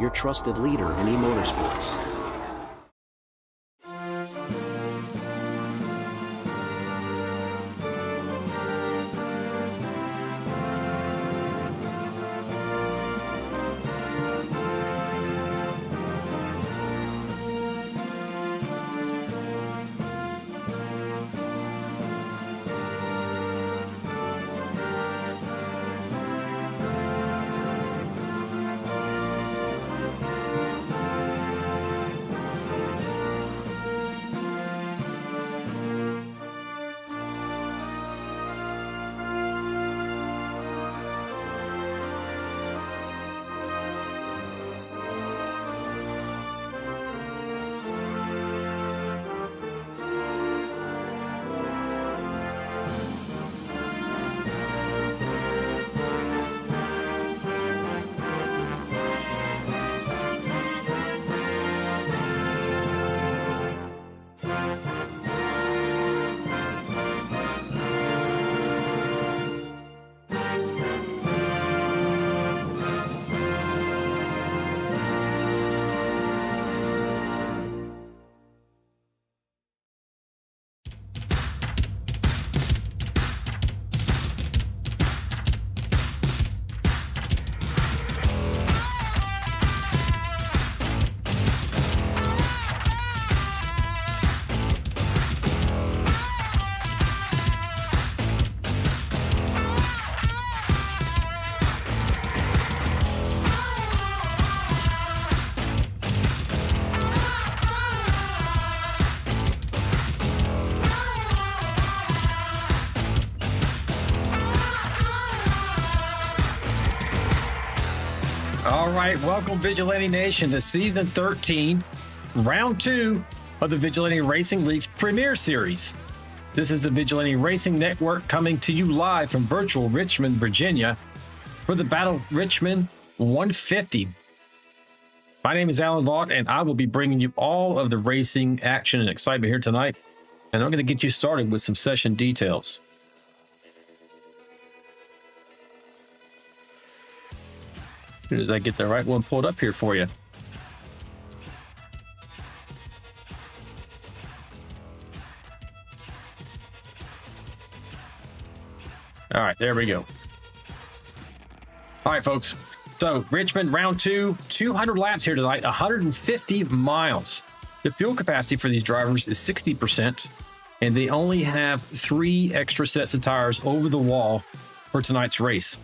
your trusted leader in e-motorsports. All right, welcome Vigilante Nation to Season 13, Round 2 of the Vigilante Racing League's Premiere Series. This is the Vigilante Racing Network coming to you live from virtual Richmond, Virginia for the Battle Richmond 150. My name is Alan Vaught, and I will be bringing you all of the racing action and excitement here tonight. And I'm going to get you started with some session details. As soon as I get the right one pulled up here for you. All right, there we go. All right, folks. So Richmond, round 2, 200 laps here tonight, 150 miles. The fuel capacity for these drivers is 60%, and they only have 3 extra sets of tires over the wall for tonight's race.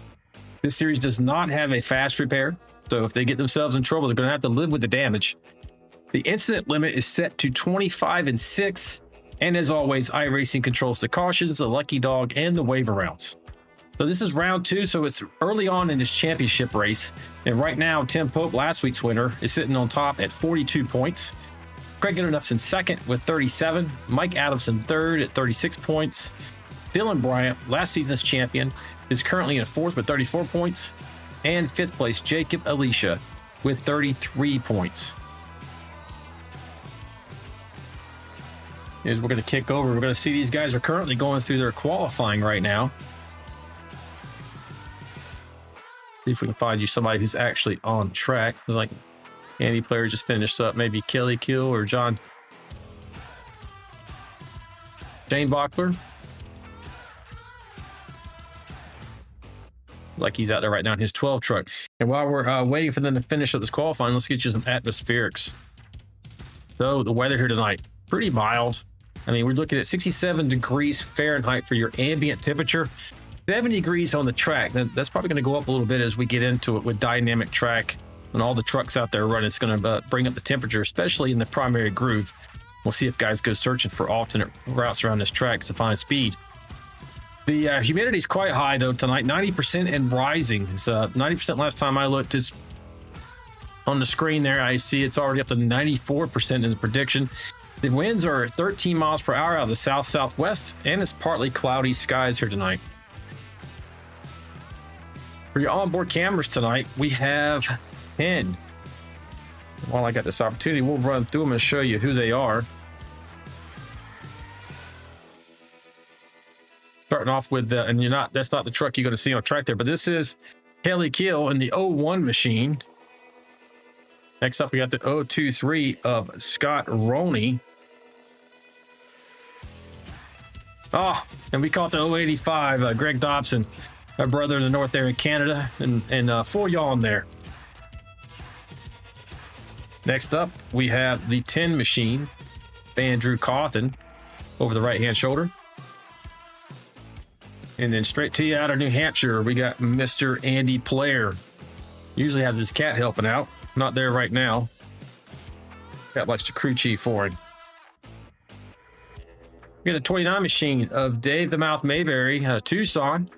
This series does not have a fast repair, so if they get themselves in trouble, they're going to have to live with the damage. The incident limit is set to 25 and 6, and as always, iRacing controls the cautions, the lucky dog, and the waiver rounds. So this is round 2, so it's early on in this championship race, and right now, Tim Pope, last week's winner, is sitting on top at 42 points. Craig Gunnarsson second with 37, Mike Adamson third at 36 points. Dylan Bryant, last season's champion, is currently in 4th with 34 points. And 5th place, Jacob Alicia with 33 points. As we're going to kick over, we're going to see these guys are currently going through their qualifying right now. See if we can find you somebody who's actually on track. Like Andy Player just finished up, maybe Kelly Kill or Shane Bachler. Like he's out there right now in his 12 truck. And while we're waiting for them to finish up this qualifying, let's get you some atmospherics. So the weather here tonight, pretty mild. I mean, we're looking at 67 degrees Fahrenheit for your ambient temperature, 70 degrees on the track. That's probably going to go up a little bit as we get into it with dynamic track and all the trucks out there running. It's going to bring up the temperature, especially in the primary groove. We'll see if guys go searching for alternate routes around this track to find speed. The humidity is quite high, though, tonight, 90% and rising. It's 90% last time I looked. It's on the screen there. I see it's already up to 94% in the prediction. The winds are 13 miles per hour out of the south-southwest, and it's partly cloudy skies here tonight. For your onboard cameras tonight, we have 10. While I got this opportunity, we'll run through them and show you who they are. Starting off with and that's not the truck you're going to see on track there, but this is Kelly Kill in the 01 machine. Next up, we got the 023 of Scott Roney. Oh, and we caught the 085, Greg Dobson, our brother in the north there in Canada, and full yawn there. Next up, we have the 10 machine, Andrew Cawthon, over the right-hand shoulder. And then straight to you out of New Hampshire, we got Mr. Andy Player. Usually has his cat helping out. Not there right now. Cat likes to crew chief for him. We got a 29 machine of Dave the Mouth Mayberry, Tucson.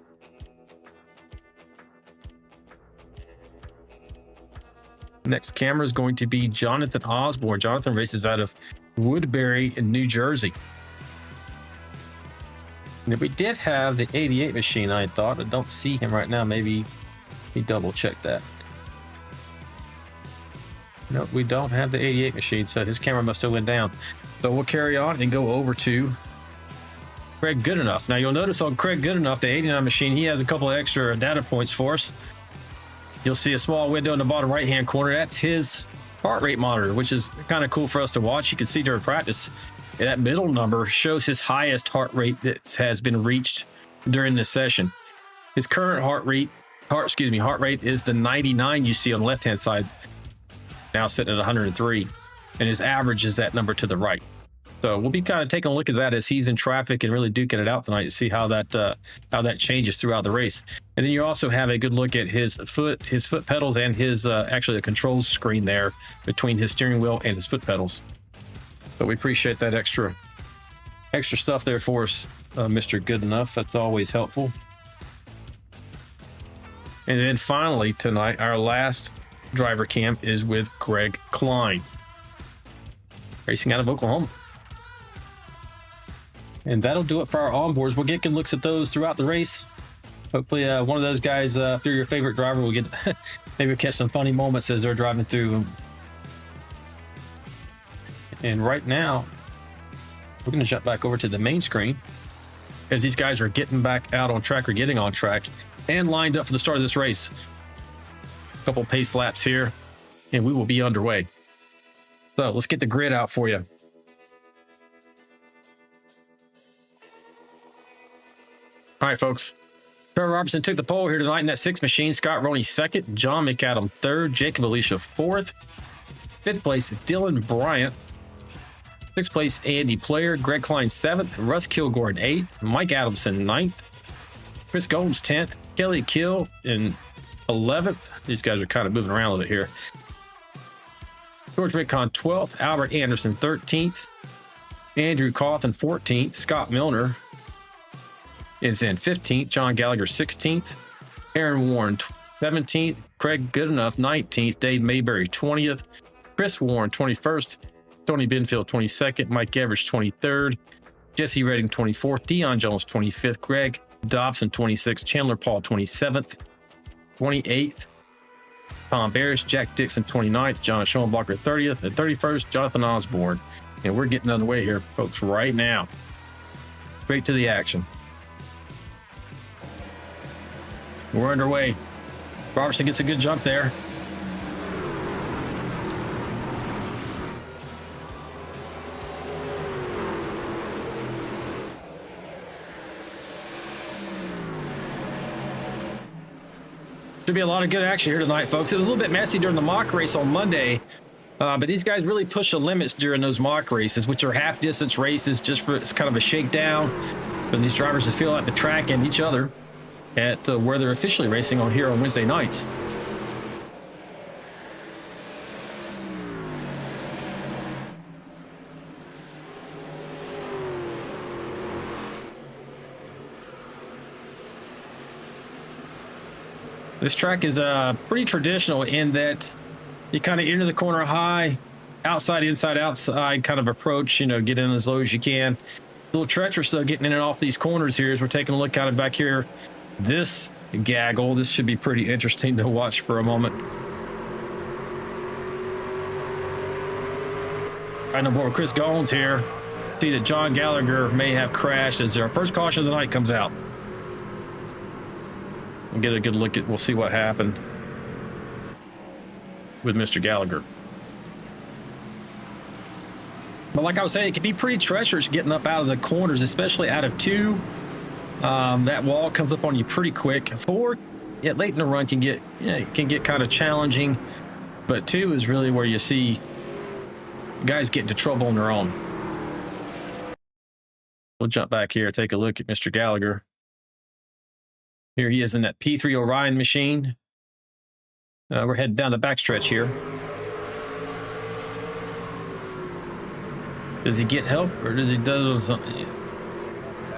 Next camera is going to be Jonathan Osborne. Jonathan races out of Woodbury in New Jersey. And we did have the 88 machine, I thought. I don't see him right now. Maybe he double checked that. No, we don't have the 88 machine, so his camera must have went down. So we'll carry on and go over to Craig Goodenough. Now you'll notice on Craig Goodenough, the 89 machine, he has a couple of extra data points for us. You'll see a small window in the bottom right-hand corner. That's his heart rate monitor, which is kind of cool for us to watch. You can see during practice, that middle number shows his highest heart rate that has been reached during this session. His current heart rate is the 99 you see on the left-hand side, now sitting at 103, and his average is that number to the right. So we'll be kind of taking a look at that as he's in traffic and really duking it out tonight to see how that changes throughout the race. And then you also have a good look at his foot pedals and his actually a controls screen there between his steering wheel and his foot pedals. So we appreciate that extra stuff there for us, Mr. Goodenough. That's always helpful. And then finally tonight, our last driver cam is with Greg Klein, racing out of Oklahoma. And that'll do it for our onboards. We'll get good looks at those throughout the race. Hopefully one of those guys, if they're your favorite driver, will get maybe catch some funny moments as they're driving through. And right now, we're going to jump back over to the main screen as these guys are getting back out on track or getting on track and lined up for the start of this race. A couple pace laps here, and we will be underway. So let's get the grid out for you. All right, folks. Trevor Robertson took the pole here tonight in that 6 machine. Scott Roney second. John McAdam third. Jacob Alicia fourth. Fifth place, Dylan Bryant. Sixth place, Andy Player. Greg Klein seventh. Russ Kilgore in eighth. Mike Adamson ninth. Chris Gomes 10th. Kelly Kill in 11th. These guys are kind of moving around a little bit here. George Rickon 12th. Albert Anderson 13th. Andrew Cawthon 14th. Scott Milner is in 15th. John Gallagher 16th. Aaron Warren 17th. Craig Goodenough 19th. Dave Mayberry 20th. Chris Warren 21st. Tony Benfield 22nd. Mike Evers 23rd. Jesse Redding 24th. Dion Jones 25th. Greg Dobson 26th. Chandler Paul 27th. 28th. Tom Barris. Jack Dixon 29th. John Schoenblocker 30th. And 31st, Jonathan Osborne. And we're getting underway here, folks, right now. Straight to the action. We're underway. Robertson gets a good jump there. Should be a lot of good action here tonight, folks. It was a little bit messy during the mock race on Monday, but these guys really push the limits during those mock races, which are half-distance races, just for it's kind of a shakedown for these drivers to feel out the track and each other at where they're officially racing on here on Wednesday nights. This track is pretty traditional in that you kind of enter the corner high, outside, inside, outside kind of approach, you know, get in as low as you can. A little treacherous though, getting in and off these corners here as we're taking a look kind of back here. This gaggle, this should be pretty interesting to watch for a moment. Right on board with Chris Gomes here. See that John Gallagher may have crashed as our first caution of the night comes out. We'll get a good look at, we'll see what happened with Mr. Gallagher. But like I was saying, it can be pretty treacherous getting up out of the corners, especially out of 2. That wall comes up on you pretty quick. 4, yeah, late in the run can get, it can get kind of challenging, but 2 is really where you see guys get into trouble on their own. We'll jump back here, take a look at Mr. Gallagher. Here he is in that P3 Orion machine. We're heading down the backstretch here. Does he get help, or does he do something?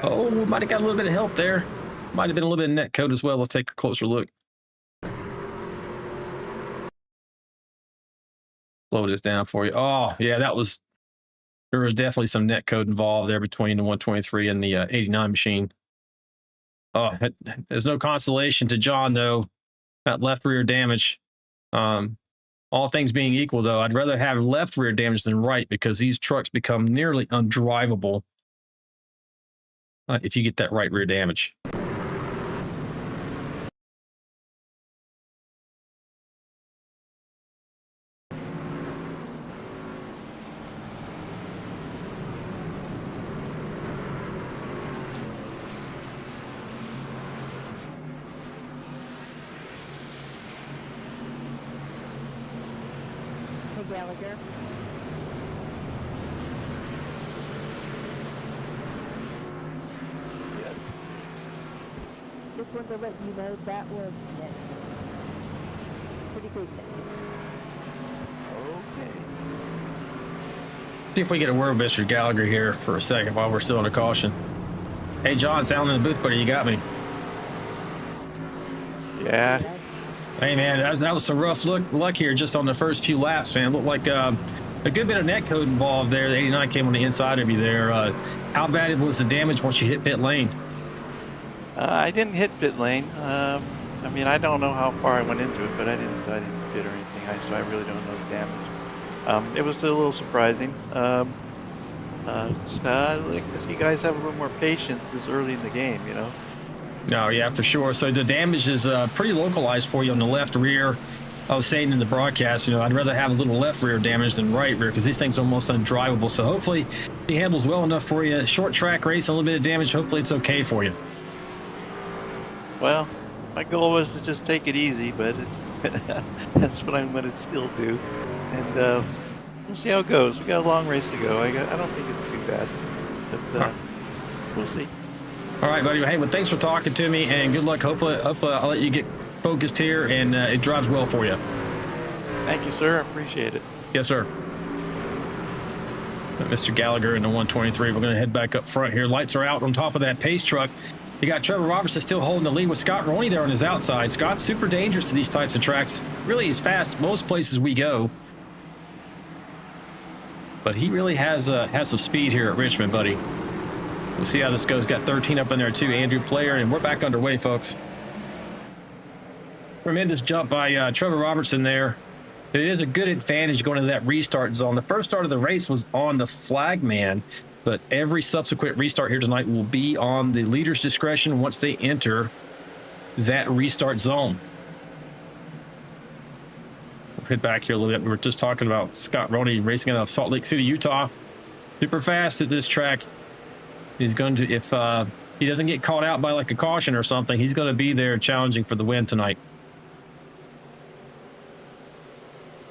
Oh, might have got a little bit of help there. Might have been a little bit of net code as well. Let's take a closer look. Slow this down for you. Oh, yeah, there was definitely some net code involved there between the 123 and the 89 machine. Oh, there's no consolation to John, though. That left rear damage. All things being equal, though, I'd rather have left rear damage than right, because these trucks become nearly undrivable if you get that right rear damage. Gallagher. Yes. Just wanted to let you know that was net. Pretty big net. Okay. See if we get a word with Mr. Gallagher here for a second while we're still on a caution. Hey, John, sound in the booth, buddy. You got me. Yeah. Hey, man, that was some rough luck here just on the first few laps, man. Looked like a good bit of net code involved there. The 89 came on the inside of you there. How bad was the damage once you hit pit lane? I didn't hit pit lane. I mean, I don't know how far I went into it, but I didn't pit or anything, so I really don't know the damage. It was a little surprising. Like to see guys have a little more patience this early in the game, you know. No, yeah, for sure. So the damage is pretty localized for you on the left rear. I was saying in the broadcast, I'd rather have a little left rear damage than right rear, because these things are almost undrivable. So hopefully he handles well enough for you. Short track race, a little bit of damage. Hopefully it's okay for you. Well, my goal was to just take it easy, but that's what I'm going to still do. And we'll see how it goes. We got a long race to go. I don't think it's too bad, but we'll see. All right, buddy. Hey, well, thanks for talking to me, and good luck. Hopefully I'll let you get focused here, and it drives well for you. Thank you, sir. I appreciate it. Yes, sir. Mr. Gallagher in the 123. We're going to head back up front here. Lights are out on top of that pace truck. You got Trevor Robertson still holding the lead with Scott Roney there on his outside. Scott's super dangerous to these types of tracks. Really, he's fast most places we go. But he really has some speed here at Richmond, buddy. We'll see how this goes. Got 13 up in there too, Andrew Player, and we're back underway, folks. Tremendous jump by Trevor Robertson there. It is a good advantage going into that restart zone. The first start of the race was on the flagman, but every subsequent restart here tonight will be on the leader's discretion once they enter that restart zone. We'll head back here a little bit. We were just talking about Scott Roney racing out of Salt Lake City, Utah. Super fast at this track. He's going to, if he doesn't get caught out by like a caution or something, he's going to be there challenging for the win tonight.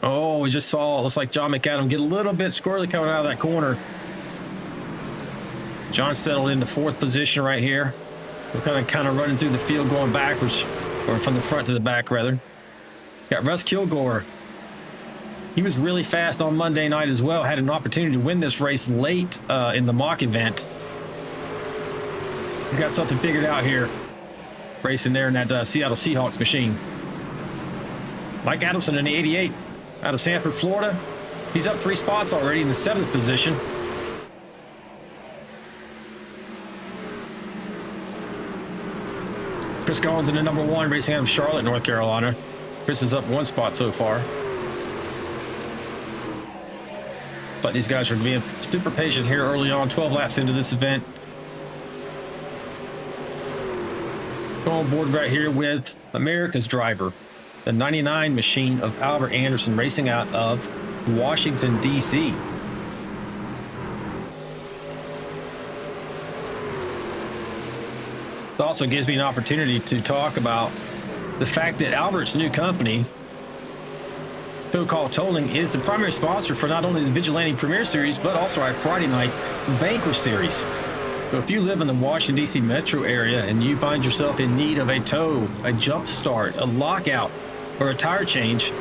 Oh, we just saw, looks like John McAdam get a little bit squirrely coming out of that corner. John settled into 4th position right here. We're kind of running through the field going backwards, or from the front to the back, rather. Got Russ Kilgore. He was really fast on Monday night as well. Had an opportunity to win this race late in the mock event. He's got something figured out here, racing there in that Seattle Seahawks machine. Mike Adamson in the 88 out of Sanford, Florida. He's up 3 spots already in the 7th position. Chris Goins in the number 1, racing out of Charlotte, North Carolina. Chris is up 1 spot so far. But these guys are being super patient here early on, 12 laps into this event. Go on board right here with America's driver, the 99 machine of Albert Anderson, racing out of Washington, D.C. It also gives me an opportunity to talk about the fact that Albert's new company, Tow Call Tolling, is the primary sponsor for not only the Vigilante Premiere Series, but also our Friday night Vanquish Series. So if you live in the Washington, D.C. metro area and you find yourself in need of a tow, a jump start, a lockout, or a tire change,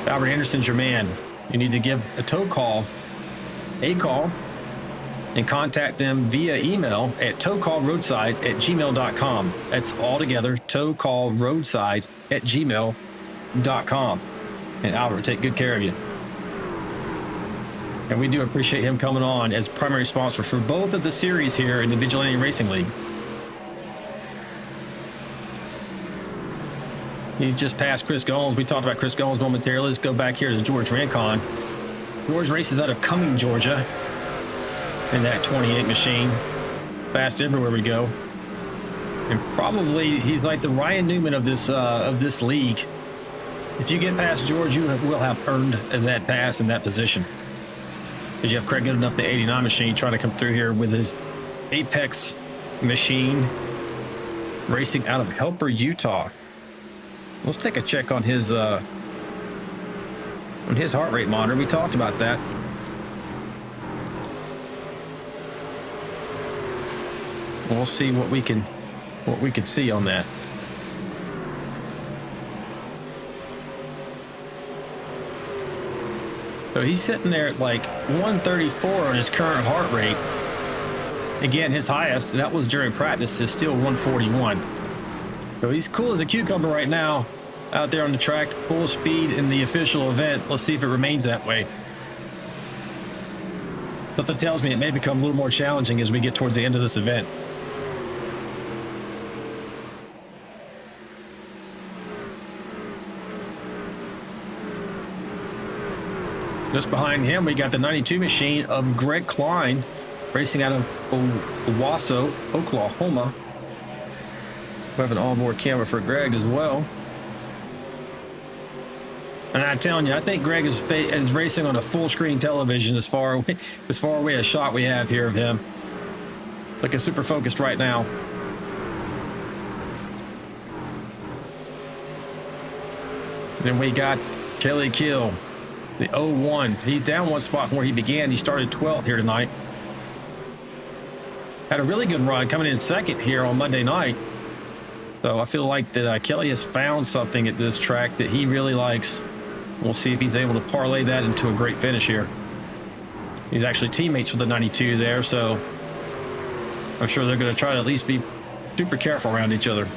Albert Anderson's your man. You need to give a tow call a call and contact them via email at towcallroadside@gmail.com. That's all together, towcallroadside@gmail.com. And Albert will take good care of you. And we do appreciate him coming on as primary sponsor for both of the series here in the Vigilante Racing League. He's just passed Chris Gomes. We talked about Chris Gomes momentarily. Let's go back here to George Rancon. George races out of Cumming, Georgia, in that 28 machine. Fast everywhere we go. And probably he's like the Ryan Newman of this league. If you get past George, you will have earned that pass in that position. Because you have Craig Goodenough, the 89 machine, trying to come through here with his Apex machine, racing out of Helper, Utah. Let's take a check on his heart rate monitor. We talked about that. We'll see what we can see on that. So he's sitting there at like 134 on his current heart rate. Again, his highest, that was during practice, is still 141. So he's cool as a cucumber right now, out there on the track, full speed in the official event. Let's see if it remains that way. Something tells me it may become a little more challenging as we get towards the end of this event. Just behind him, we got the 92 machine of Greg Klein, racing out of Owasso, Oklahoma. We have an onboard camera for Greg as well. And I'm telling you, I think Greg is racing on a full screen television as far away a shot we have here of him. Looking super focused right now. Then we got Kelly Kill, the 01. He's down one spot from where he began. He started 12th here tonight. Had a really good run coming in second here on Monday night. So I feel like that Kelly has found something at this track that he really likes. We'll see if he's able to parlay that into a great finish here. He's actually teammates with the 92 there, so I'm sure they're going to try to at least be super careful around each other.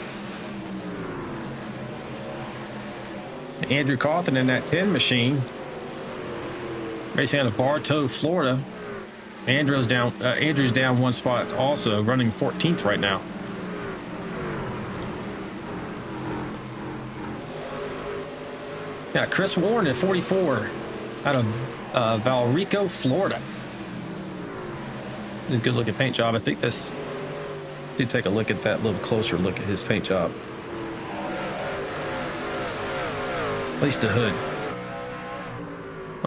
Andrew Cawthon in that 10 machine, racing out of Bartow, Florida. Andrew's down one spot also, running 14th right now. Yeah, Chris Warren at 44 out of Valrico, Florida. It's a good looking paint job. I think this, do take a look at that, little closer look at his paint job. At least the hood.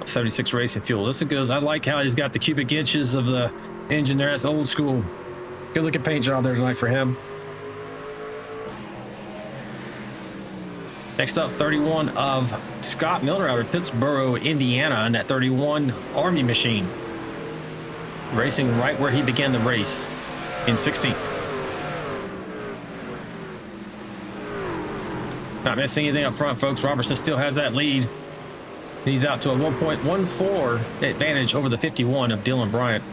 76 Racing Fuel. That's a good, I like how he's got the cubic inches of the engine there. That's old school. Good looking paint job there tonight for him. Next up, 31 of Scott Miller out of Pittsburgh, Indiana, in that 31 Army machine. Racing right where he began the race, in 16th. Not missing anything up front, folks. Robertson still has that lead. He's out to a 1.14 advantage over the 51 of Dylan Bryant.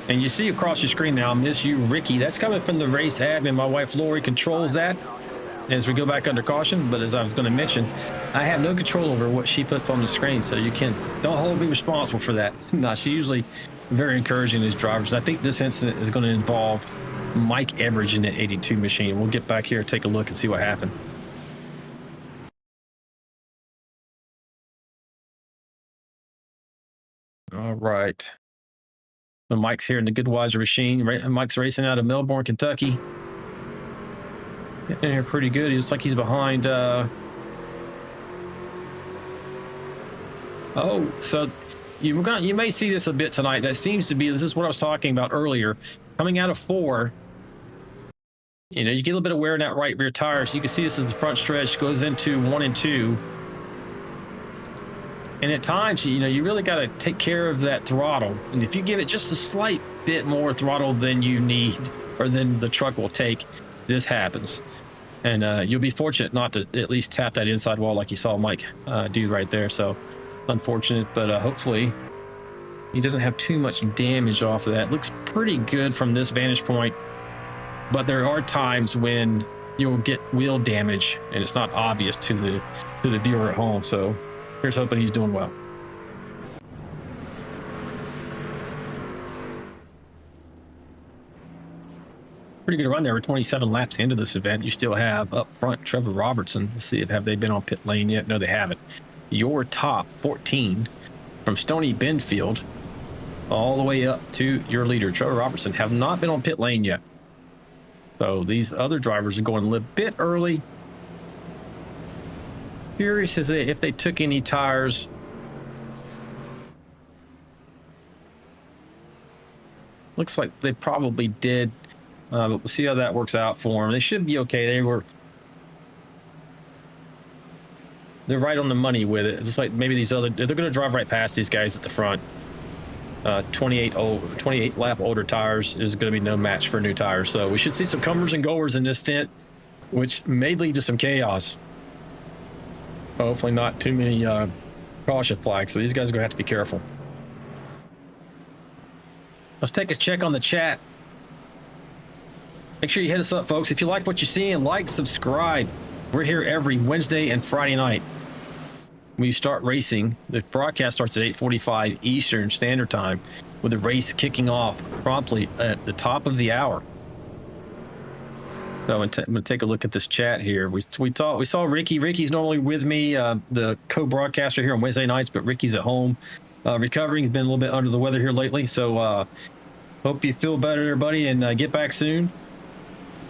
And you see across your screen now, Miss You Ricky. That's coming from the race admin. My wife Lori controls that as we go back under caution. But as I was going to mention, I have no control over what she puts on the screen, so you don't hold me responsible for that. No, she's usually very encouraging these drivers. I think this incident is going to involve Mike Everidge in the 82 machine. We'll get back here, take a look, and see what happened. All right. So Mike's here in the Goodwiser machine. Mike's racing out of Melbourne, Kentucky. Getting here pretty good. He looks like he's behind. Oh, so you may see this a bit tonight. That seems to be, this is what I was talking about earlier. Coming out of 4, you know, you get a little bit of wear in that right rear tire. So you can see this is the front stretch, goes into 1 and 2. And at times, you know, you really got to take care of that throttle. And if you give it just a slight bit more throttle than you need, or than the truck will take, this happens. And you'll be fortunate not to at least tap that inside wall like you saw Mike do right there. So unfortunate, but hopefully he doesn't have too much damage off of that. Looks pretty good from this vantage point, but there are times when you'll get wheel damage and it's not obvious to the viewer at home. So here's hoping he's doing well. Pretty good run there. We're 27 laps into this event. You still have up front Trevor Robertson. Let's see if have they been on pit lane yet. No, they haven't. Your top 14 from Stony Benfield all the way up to your leader Trevor Robertson have not been on pit lane yet. So these other drivers are going a little bit early. Curious as if they took any tires. Looks like they probably did. But we'll see how that works out for them. They should be okay. They're right on the money with it. It's like maybe they're going to drive right past these guys at the front. 28 lap older tires is going to be no match for new tires. So we should see some comers and goers in this stint, which may lead to some chaos. Hopefully not too many caution flags. So these guys are going to have to be careful. Let's take a check on the chat. Make sure you hit us up, folks. If you like what you're seeing, like, subscribe. We're here every Wednesday and Friday night. When you start racing, the broadcast starts at 8:45 Eastern Standard Time, with the race kicking off promptly at the top of the hour. So I'm going to take a look at this chat here. We saw Ricky. Ricky's normally with me, the co-broadcaster here on Wednesday nights, but Ricky's at home recovering. He's been a little bit under the weather here lately. So hope you feel better, everybody, and get back soon.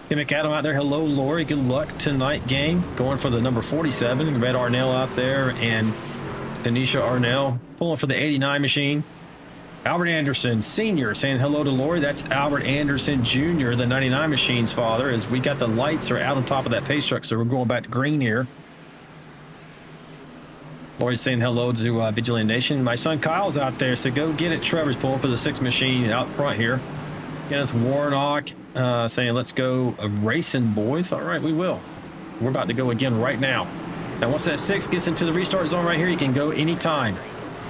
Tim McAdam out there. Hello, Lori. Good luck tonight, gang. Going for the number 47. Red Arnell out there, and Tanisha Arnell pulling for the 89 machine. Albert Anderson Sr. saying hello to Lori. That's Albert Anderson Jr., the 99 machine's father, as we got the lights are out on top of that pace truck, so we're going back to green here. Lori's saying hello to Vigilante Nation. My son Kyle's out there, so go get it. Trevor's pulling for the 6 machine out front here. Kenneth Warnock saying, let's go racing, boys. All right, we will. We're about to go again right now. Now, once that 6 gets into the restart zone right here, you can go anytime.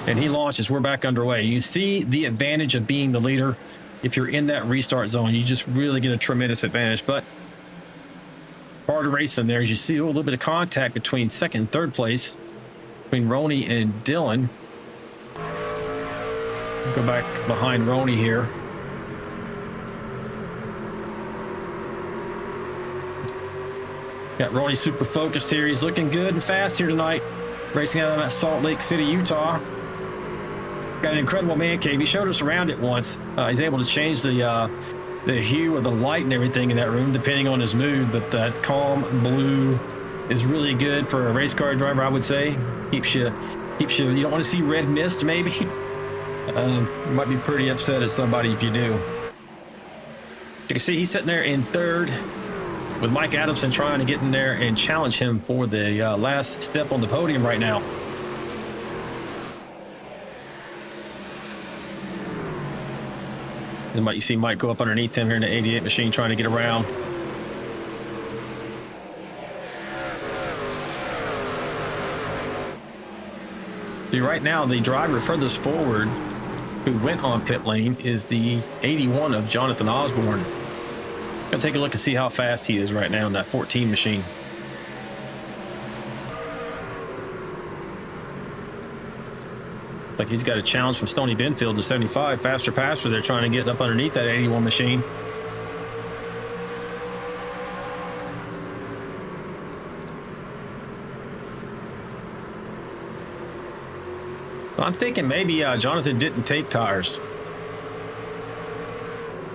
And he launches. We're back underway. You see the advantage of being the leader. If you're in that restart zone, you just really get a tremendous advantage. But part of racing there is you see a little bit of contact between second and third place, between Roney and Dylan. Go back behind Roney here. Got Roney super focused here. He's looking good and fast here tonight. Racing out of that Salt Lake City, Utah. Got an incredible man cave. He showed us around it once. He's able to change the hue of the light and everything in that room depending on his mood. But that calm blue is really good for a race car driver, I would say. Keeps you. You don't want to see red mist, maybe. You might be pretty upset at somebody if you do. You can see he's sitting there in third, with Mike Adamson trying to get in there and challenge him for the last step on the podium right now. And you see Mike go up underneath him here in the 88 machine trying to get around. See, right now, the driver furthest forward who went on pit lane is the 81 of Jonathan Osborne. Gonna take a look and see how fast he is right now in that 14 machine. Like he's got a challenge from Stony Benfield to 75, faster passer. They're trying to get up underneath that 81 machine. I'm thinking maybe Jonathan didn't take tires,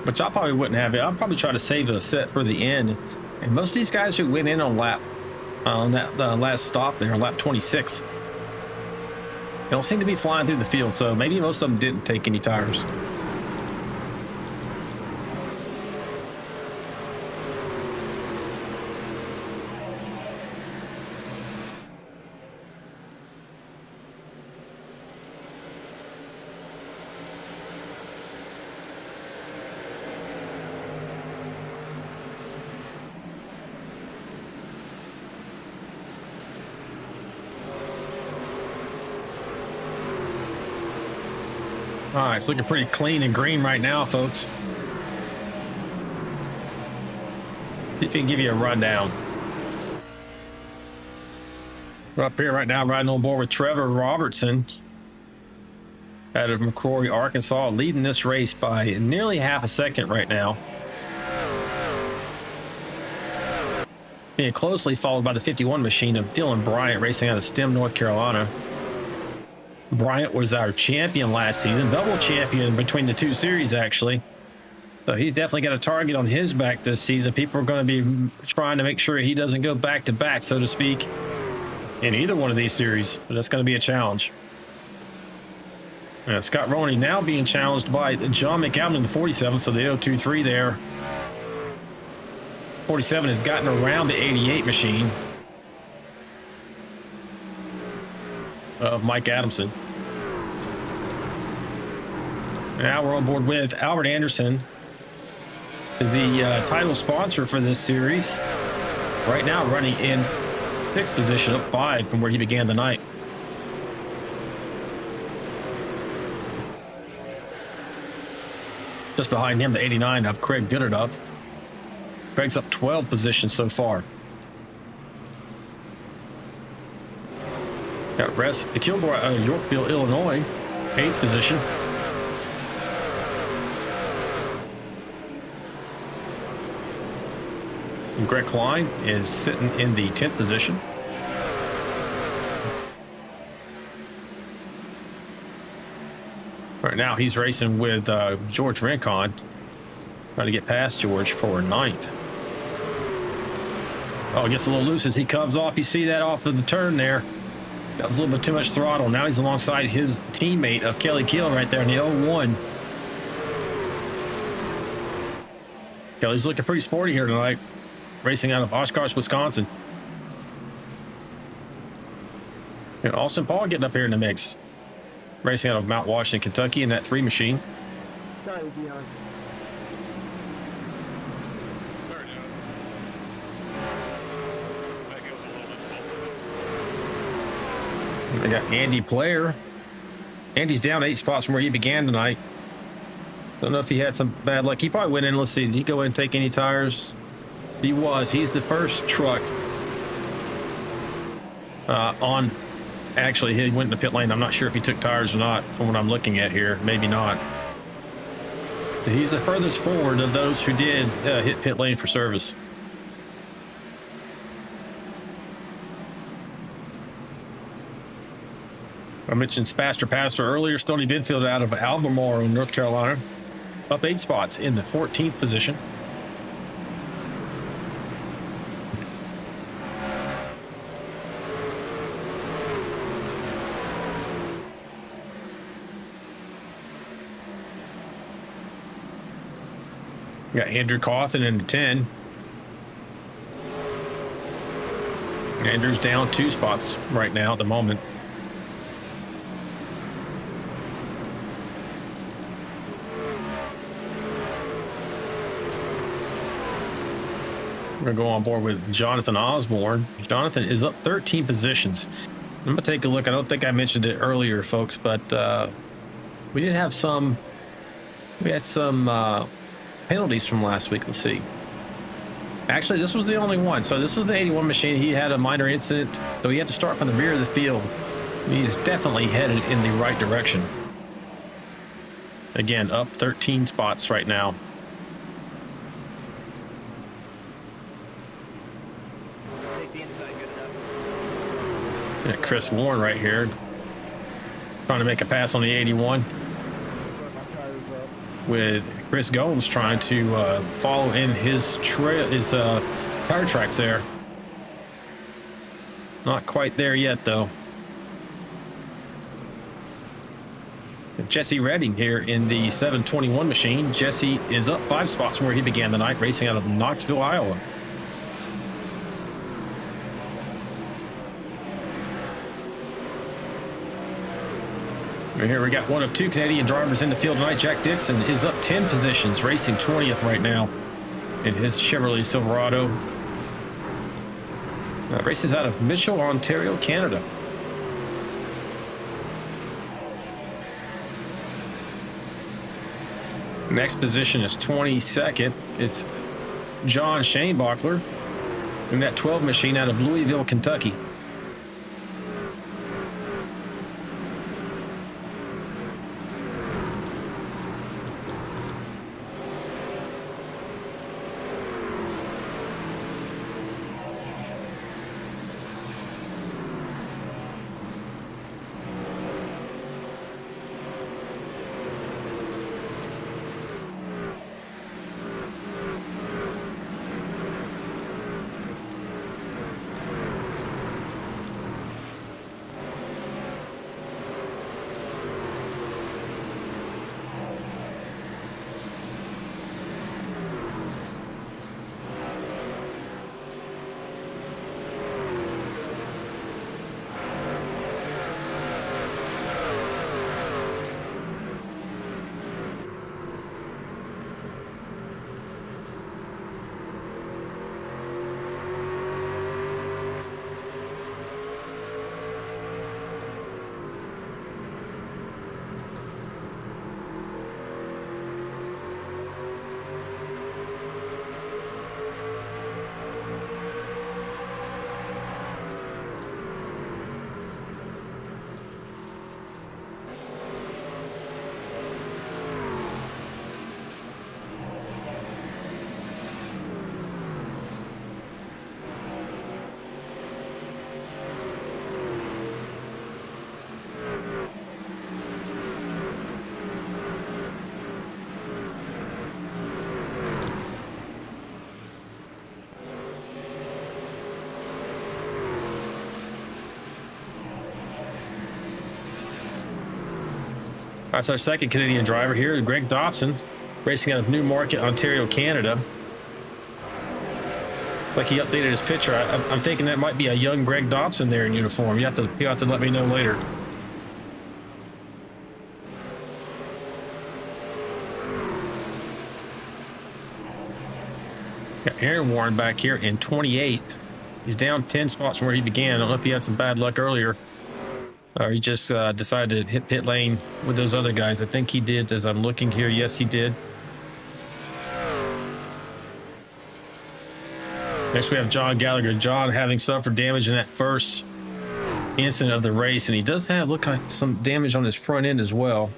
which I probably wouldn't have it. I'll probably try to save a set for the end. And most of these guys who went in on that last stop there, lap 26, they don't seem to be flying through the field. So maybe most of them didn't take any tires. All right, it's looking pretty clean and green right now, folks. See if he can give you a rundown. We're up here right now, riding on board with Trevor Robertson out of McCrory, Arkansas, leading this race by nearly half a second right now. Being closely followed by the 51 machine of Dylan Bryant, racing out of Stem, North Carolina. Bryant was our champion last season, double champion between the two series, actually. So he's definitely got a target on his back this season. People are going to be trying to make sure he doesn't go back to back, so to speak, in either one of these series. But that's going to be a challenge. Scott Roney now being challenged by John McAlvin in the 47, so the 023 there. 47 has gotten around the 88 machine of Mike Adamson. Now we're on board with Albert Anderson, the title sponsor for this series. Right now running in 6th position, up 5 from where he began the night. Just behind him, the 89 of Craig Gooderduff. Craig's up 12 positions so far. Got Russ Kilgore out of Yorkville, Illinois, 8th position. And Greg Klein is sitting in the 10th position. Right now he's racing with George Rincon, trying to get past George for 9th. Oh, it gets a little loose as he comes off. You see that off of the turn there. That was a little bit too much throttle. Now he's alongside his teammate of Kelly Keel right there in the 01. Kelly's looking pretty sporty here tonight, racing out of Oshkosh, Wisconsin. And Austin Paul getting up here in the mix, racing out of Mount Washington, Kentucky in that 3 machine. Sorry, Dion. They got Andy Player. Andy's down 8 spots from where he began tonight. Don't know if he had some bad luck. He probably went in. Let's see. Did he go in and take any tires? He was. He's the first truck on. Actually, he went in the pit lane. I'm not sure if he took tires or not from what I'm looking at here. Maybe not. He's the furthest forward of those who did hit pit lane for service. I mentioned Faster Pastor earlier. Stoney Binfield out of Albemarle, North Carolina, up 8 spots in the 14th position. Got Andrew Cawthon in the 10. Andrew's down 2 spots right now at the moment. We're going to go on board with Jonathan Osborne. Jonathan is up 13 positions. I'm going to take a look. I don't think I mentioned it earlier, folks, but we did have some. We had some penalties from last week. Let's see. Actually, this was the only one. So this was the 81 machine. He had a minor incident, so he had to start from the rear of the field. He is definitely headed in the right direction. Again, up 13 spots right now. Yeah, Chris Warren right here, trying to make a pass on the 81. With Chris Gomes trying to follow in his trail, his tire tracks there. Not quite there yet, though. Jesse Redding here in the 721 machine. Jesse is up 5 spots from where he began the night, racing out of Knoxville, Iowa. Right here we got one of 2 Canadian drivers in the field tonight. Jack Dixon is up 10 positions, racing 20th right now in his Chevrolet Silverado. Races out of Mitchell, Ontario, Canada. Next position is 22nd. It's John Shanebachler in that 12 machine out of Louisville, Kentucky. That's our second Canadian driver here, Greg Dobson, racing out of Newmarket, Ontario, Canada. Like he updated his picture. I'm thinking that might be a young Greg Dobson there in uniform. You have to let me know later. Got Aaron Warren back here in 28th. He's down 10 spots from where he began. I don't know if he had some bad luck earlier. Or he just decided to hit pit lane with those other guys. I think he did, as I'm looking here. Yes, he did. Next, we have John Gallagher. John having suffered damage in that first incident of the race, and he does have, look like, some damage on his front end as well.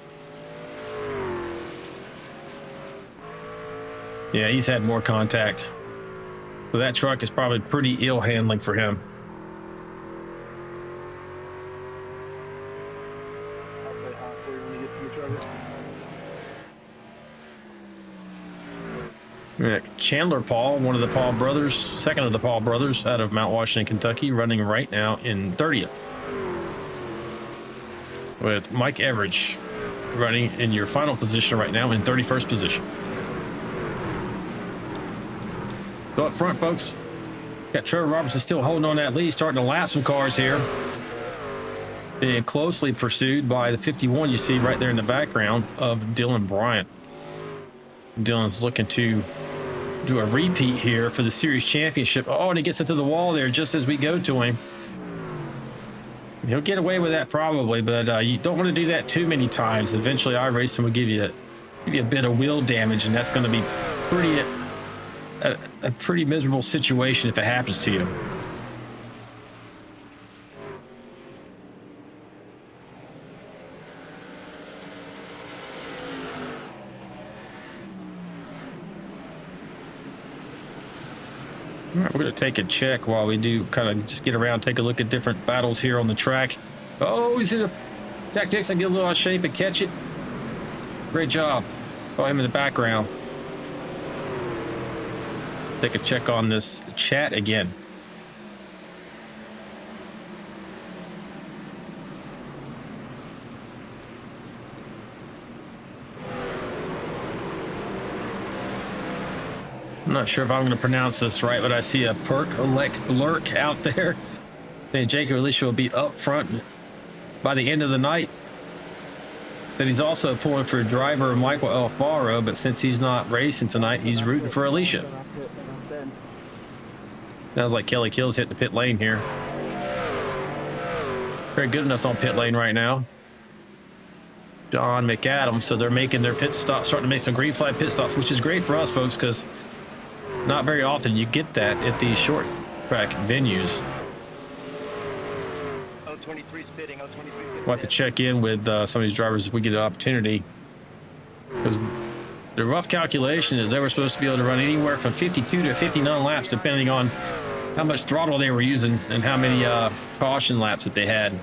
Yeah, he's had more contact. So that truck is probably pretty ill handling for him. Chandler Paul, one of the Paul brothers, second of the Paul brothers out of Mount Washington, Kentucky, running right now in 30th. With Mike Everidge running in your final position right now in 31st position. So up front, folks, got Trevor Robertson still holding on that lead, starting to lap some cars here. Being closely pursued by the 51 you see right there in the background of Dylan Bryant. Dylan's looking to do a repeat here for the series championship. Oh, and he gets into the wall there just as we go to him. He'll get away with that probably, but you don't want to do that too many times. Eventually, iRacing will give you a bit of wheel damage, and that's going to be a pretty miserable situation if it happens to you. All right, we're going to take a check while we do kind of just get around, take a look at different battles here on the track. Oh, he's in a Jack Dixon, get a little out of shape and catch it. Great job. Saw him in the background. Take a check on this chat again. I'm not sure if I'm going to pronounce this right, but I see a lurk out there. I think Jacob Alicia will be up front by the end of the night. Then he's also pulling for driver Michael Alfaro, but since he's not racing tonight, he's rooting for Alicia. Sounds like Kelly Kills hitting the pit lane here. Very good enough on pit lane right now. John McAdams. So they're making their pit stops, starting to make some green flag pit stops, which is great for us, folks, because not very often you get that at these short track venues. We'll have to check in with some of these drivers if we get an opportunity. Because the rough calculation is they were supposed to be able to run anywhere from 52 to 59 laps, depending on how much throttle they were using and how many caution laps that they had.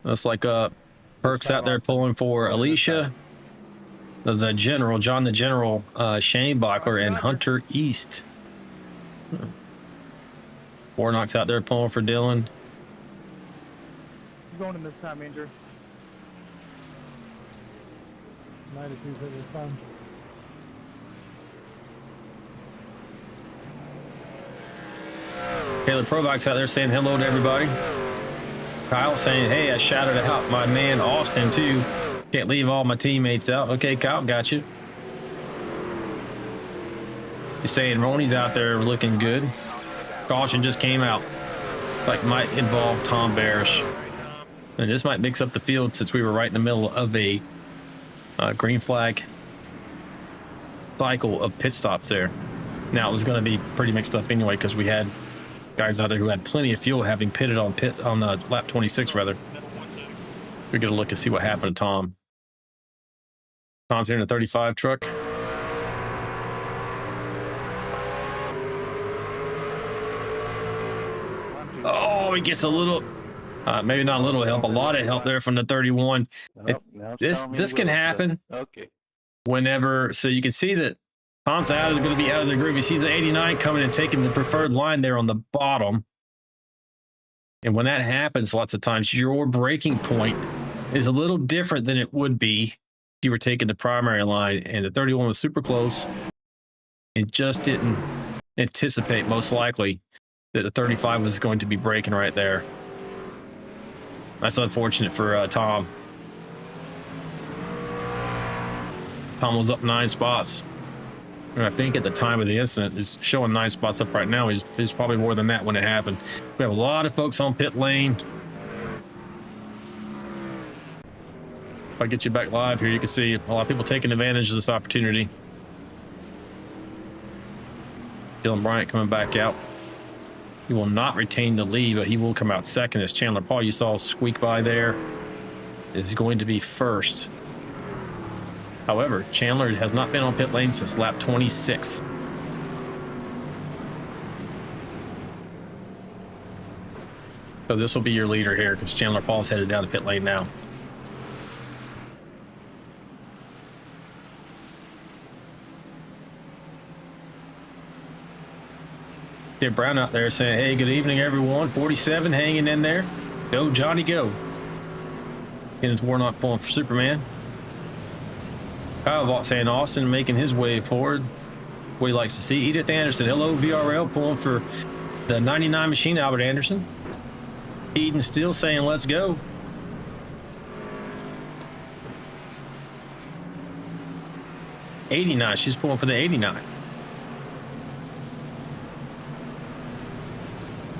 Looks like Perk's out there pulling for Alicia, the General, John the General, Shane Bachler, and Hunter East. Warnock's out there pulling for Dylan. Going in this time, Andrew. 92 said it's fun. Caleb Provok's out there saying hello to everybody. Kyle saying, hey, I shouted out my man Austin too. Can't leave all my teammates out. Okay, Kyle, got you. He's saying Ronnie's out there looking good. Caution just came out. Like might involve Tom Barish. And this might mix up the field since we were right in the middle of a green flag cycle of pit stops there. Now it was going to be pretty mixed up anyway because we had guys out there who had plenty of fuel having pitted on lap 26 rather. We're going to look and see what happened to Tom. Tom's here in a 35 truck. Oh, he gets a little, maybe not a little help, a lot of help there from the 31. This can happen. Okay. Whenever, so you can see that Tom's going to be out of the groove. He sees the 89 coming and taking the preferred line there on the bottom. And when that happens, lots of times your braking point is a little different than it would be if you were taking the primary line. And the 31 was super close and just didn't anticipate, most likely, that the 35 was going to be braking right there. That's unfortunate for Tom. Tom was up 9 spots. And I think at the time of the incident, is showing 9 spots up right now. He's probably more than that when it happened. We have a lot of folks on pit lane. If I get you back live here, you can see a lot of people taking advantage of this opportunity. Dylan Bryant coming back out. He will not retain the lead, but he will come out second as Chandler Paul, you saw squeak by there, is going to be first. However, Chandler has not been on pit lane since lap 26. So this will be your leader here because Chandler Paul's headed down to pit lane now. Dave Brown out there saying, hey, good evening, everyone. 47 hanging in there. Go, Johnny, go. Kenneth Warnock pulling for Superman. Kyle Vaught saying Austin making his way forward. What he likes to see. Edith Anderson, hello, VRL, pulling for the 99 machine, Albert Anderson. Eden still saying, let's go. '89, she's pulling for the 89.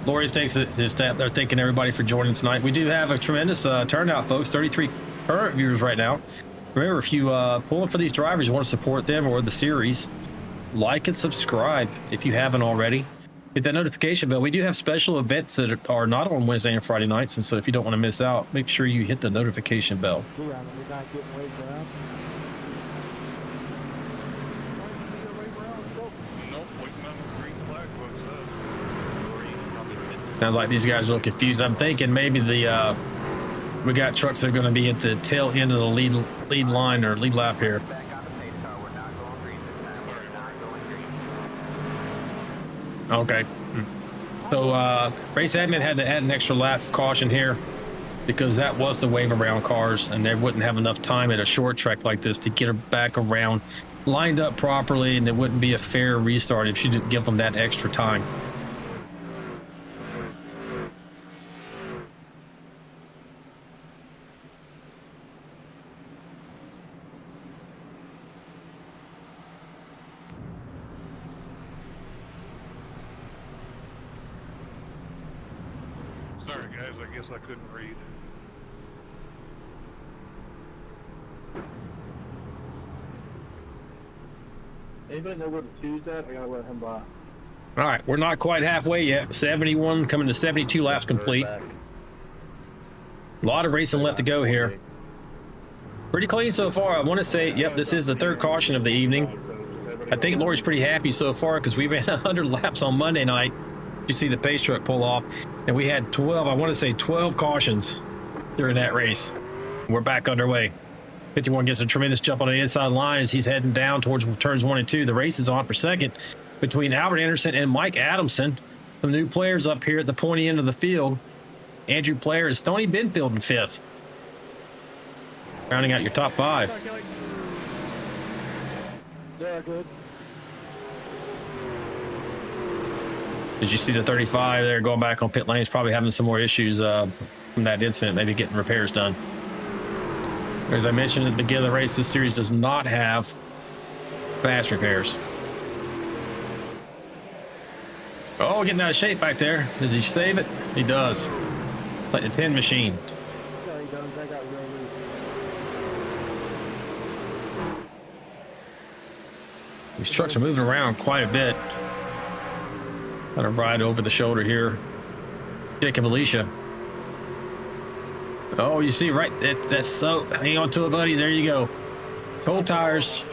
Lori thinks that his staff, they're thanking everybody for joining tonight. We do have a tremendous turnout, folks. 33 current viewers right now. Remember, if you pulling for these drivers, you want to support them or the series, like and subscribe if you haven't already. Hit that notification bell. We do have special events that are not on Wednesday and Friday nights, and so if you don't want to miss out, make sure you hit the notification bell. Sounds like these guys are a little confused. I'm thinking maybe the we got trucks that are going to be at the tail end of the lead line or lead lap here. Okay. So race admin had to add an extra lap of caution here because that was the wave around cars, and they wouldn't have enough time at a short track like this to get her back around, lined up properly, and it wouldn't be a fair restart if she didn't give them that extra time. guys, I guess I couldn't read. Anybody know where the two's at? I gotta let him by. All right, we're not quite halfway yet. 71 coming to 72 laps complete. A lot of racing left to go here. Pretty clean so far. I want to say, yep, this is the third caution of the evening. I think Lori's pretty happy so far because we ran 100 laps on Monday night. You see the pace truck pull off, and we had 12, I want to say 12 cautions during that race. We're back underway. 51 gets a tremendous jump on the inside line as he's heading down towards turns 1 and 2. The race is on for second between Albert Anderson and Mike Adamson. Some new players up here at the pointy end of the field. Andrew Player is Stoney Benfield in 5th. Rounding out your top 5. Yeah, good. Did you see the 35 there going back on pit lanes? Probably having some more issues from that incident, maybe getting repairs done. As I mentioned at the beginning of the race, this series does not have fast repairs. Oh, getting out of shape back there. Does he save it? He does. Like the 10 machine. Yeah, he does. That got real loose. These trucks are moving around quite a bit. Got to ride over the shoulder here. Jacob Alicia. Oh, you see, right? That's so. Hang on to it, buddy. There you go. Cold tires.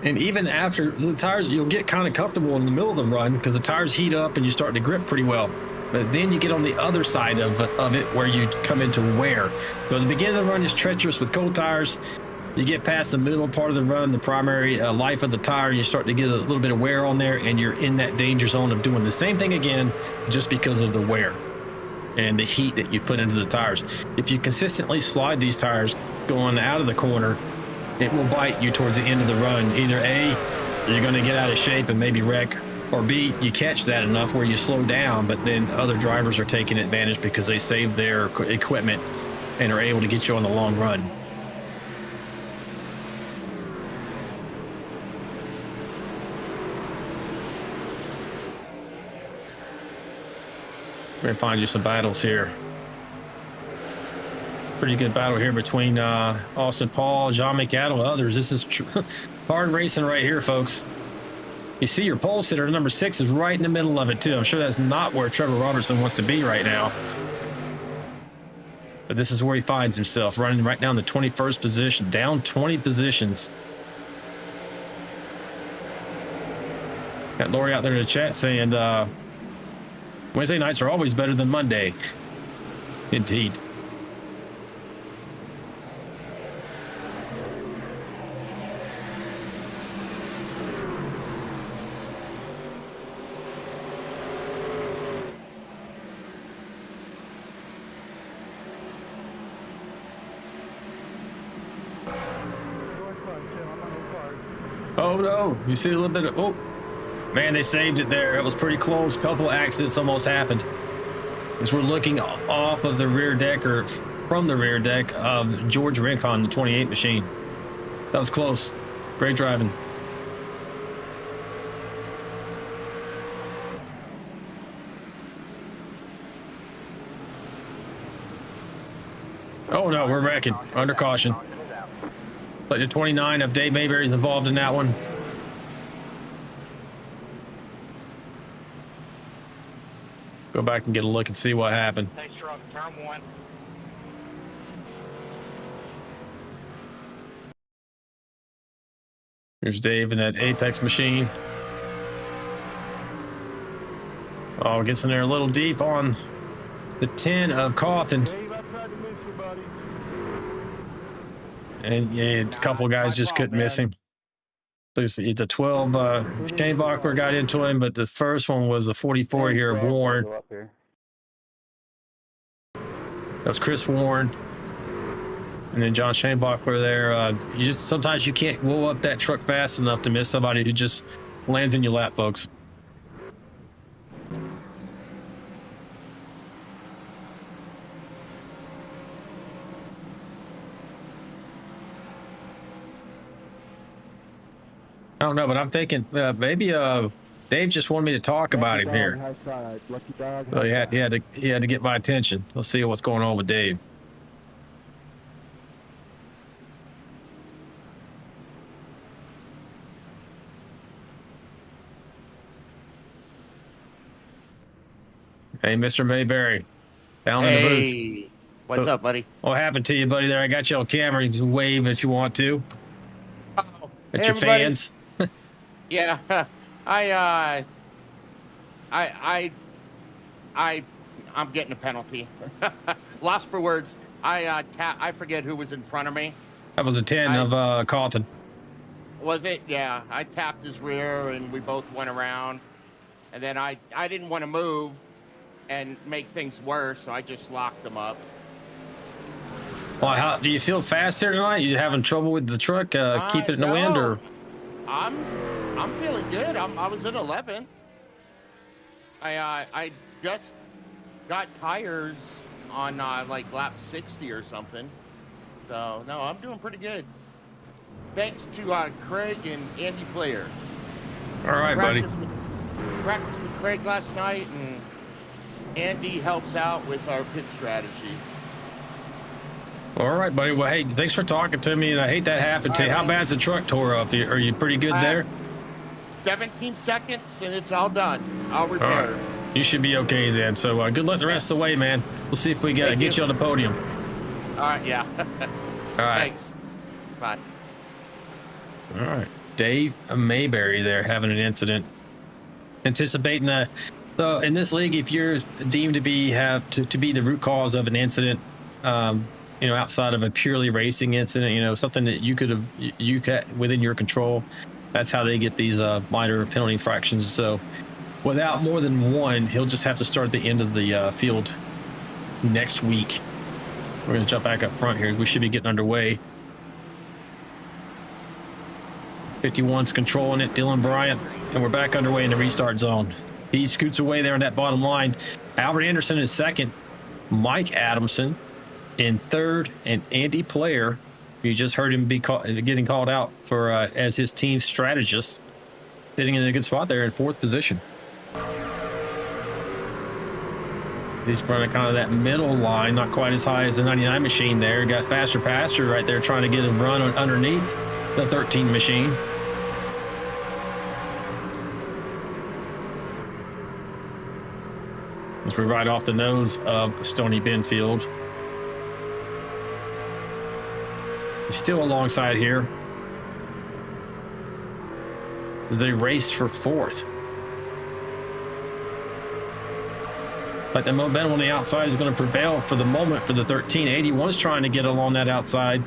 And even after the tires, you'll get kind of comfortable in the middle of the run because the tires heat up and you start to grip pretty well. But then you get on the other side of it where you come into wear. So the beginning of the run is treacherous with cold tires. You get past the middle part of the run, the primary life of the tire, you start to get a little bit of wear on there, and you're in that danger zone of doing the same thing again just because of the wear and the heat that you've put into the tires. If you consistently slide these tires going out of the corner, it will bite you towards the end of the run. Either A, you're going to get out of shape and maybe wreck, or B, you catch that enough where you slow down, but then other drivers are taking advantage because they save their equipment and are able to get you on the long run. We're gonna find you some battles here. Pretty good battle here between Austin Paul, John McAdam, others. This is hard racing right here, folks. You see your pole sitter, number 6, is right in the middle of it, too. I'm sure that's not where Trevor Robertson wants to be right now. But this is where he finds himself, running right down the 21st position, down 20 positions. Got Lori out there in the chat saying, Wednesday nights are always better than Monday. Indeed. Oh no, you see a little bit of, oh. Man, they saved it there. It was pretty close. Couple accidents almost happened. As we're looking off of the rear deck, or from the rear deck of George Rincon, the 28 machine. That was close. Great driving. Oh no, we're wrecking. Under caution. But the 29 of Dave Mayberry's involved in that one. Go back and get a look and see what happened. Hey, truck, turn 1. Here's Dave in that Apex machine. Oh, gets in there a little deep on the 10 of Cawthon. Dave, I tried to miss you, buddy. And yeah, a couple of guys just couldn't miss him. So it's the 12 Shane Bachler got into him, but the first one was the 44 here of Warren. That was Chris Warren. And then John Shane Bachler there. You just sometimes you can't roll up that truck fast enough to miss somebody who just lands in your lap, folks. I don't know, but I'm thinking maybe Dave just wanted me to talk about him here. High side. Lucky dog. Well, high he side. had to get my attention. Let's see what's going on with Dave. Hey, Mr. Mayberry, down in the booth. Hey, what's up, buddy? What happened to you, buddy? There, I got you on camera. You can wave if you want to. Oh, At hey, your everybody. fans. Yeah, I'm getting a penalty. Lost for words. I forget who was in front of me. That was a 10 of Cawthon. Was it? Yeah, I tapped his rear and we both went around. And then I didn't want to move and make things worse, so I just locked him up. Well, how do you feel fast here tonight? You having trouble with the truck? Keep it in the wind, or? I'm feeling good. I was in 11th. I just got tires on like lap 60 or something. So no, I'm doing pretty good. Thanks to Craig and Andy Player. All right, buddy. Practiced with Craig last night, and Andy helps out with our pit strategy. All right, buddy. Well, hey, thanks for talking to me, and I hate that happened to you. How bad's the truck tore up? Are you pretty good there? 17 seconds, and it's all done. I'll repair it. You should be okay then. So good luck the rest of the way, man. We'll see if we get you on the podium. All right, yeah. All right. Thanks. Bye. All right. Dave Mayberry there having an incident. Anticipating so in this league, if you're deemed to be to be the root cause of an incident, outside of a purely racing incident, something that you could within your control, that's how they get these minor penalty infractions. So without more than one, he'll just have to start at the end of the field next week. We're going to jump back up front here. We should be getting underway. 51's controlling it, Dylan Bryant, and we're back underway in the restart zone. He scoots away there on that bottom line. Albert Anderson in second, Mike Adamson in third, and Andy Player, you just heard him getting called out for as his team strategist, sitting in a good spot there in fourth position. He's running kind of that middle line, not quite as high as the 99 machine there. Got faster passer right there trying to get him run underneath the 13 machine. As we ride off the nose of Stony Benfield. He's still alongside here as they race for fourth. But the momentum on the outside is going to prevail for the moment for the 1381's trying to get along that outside.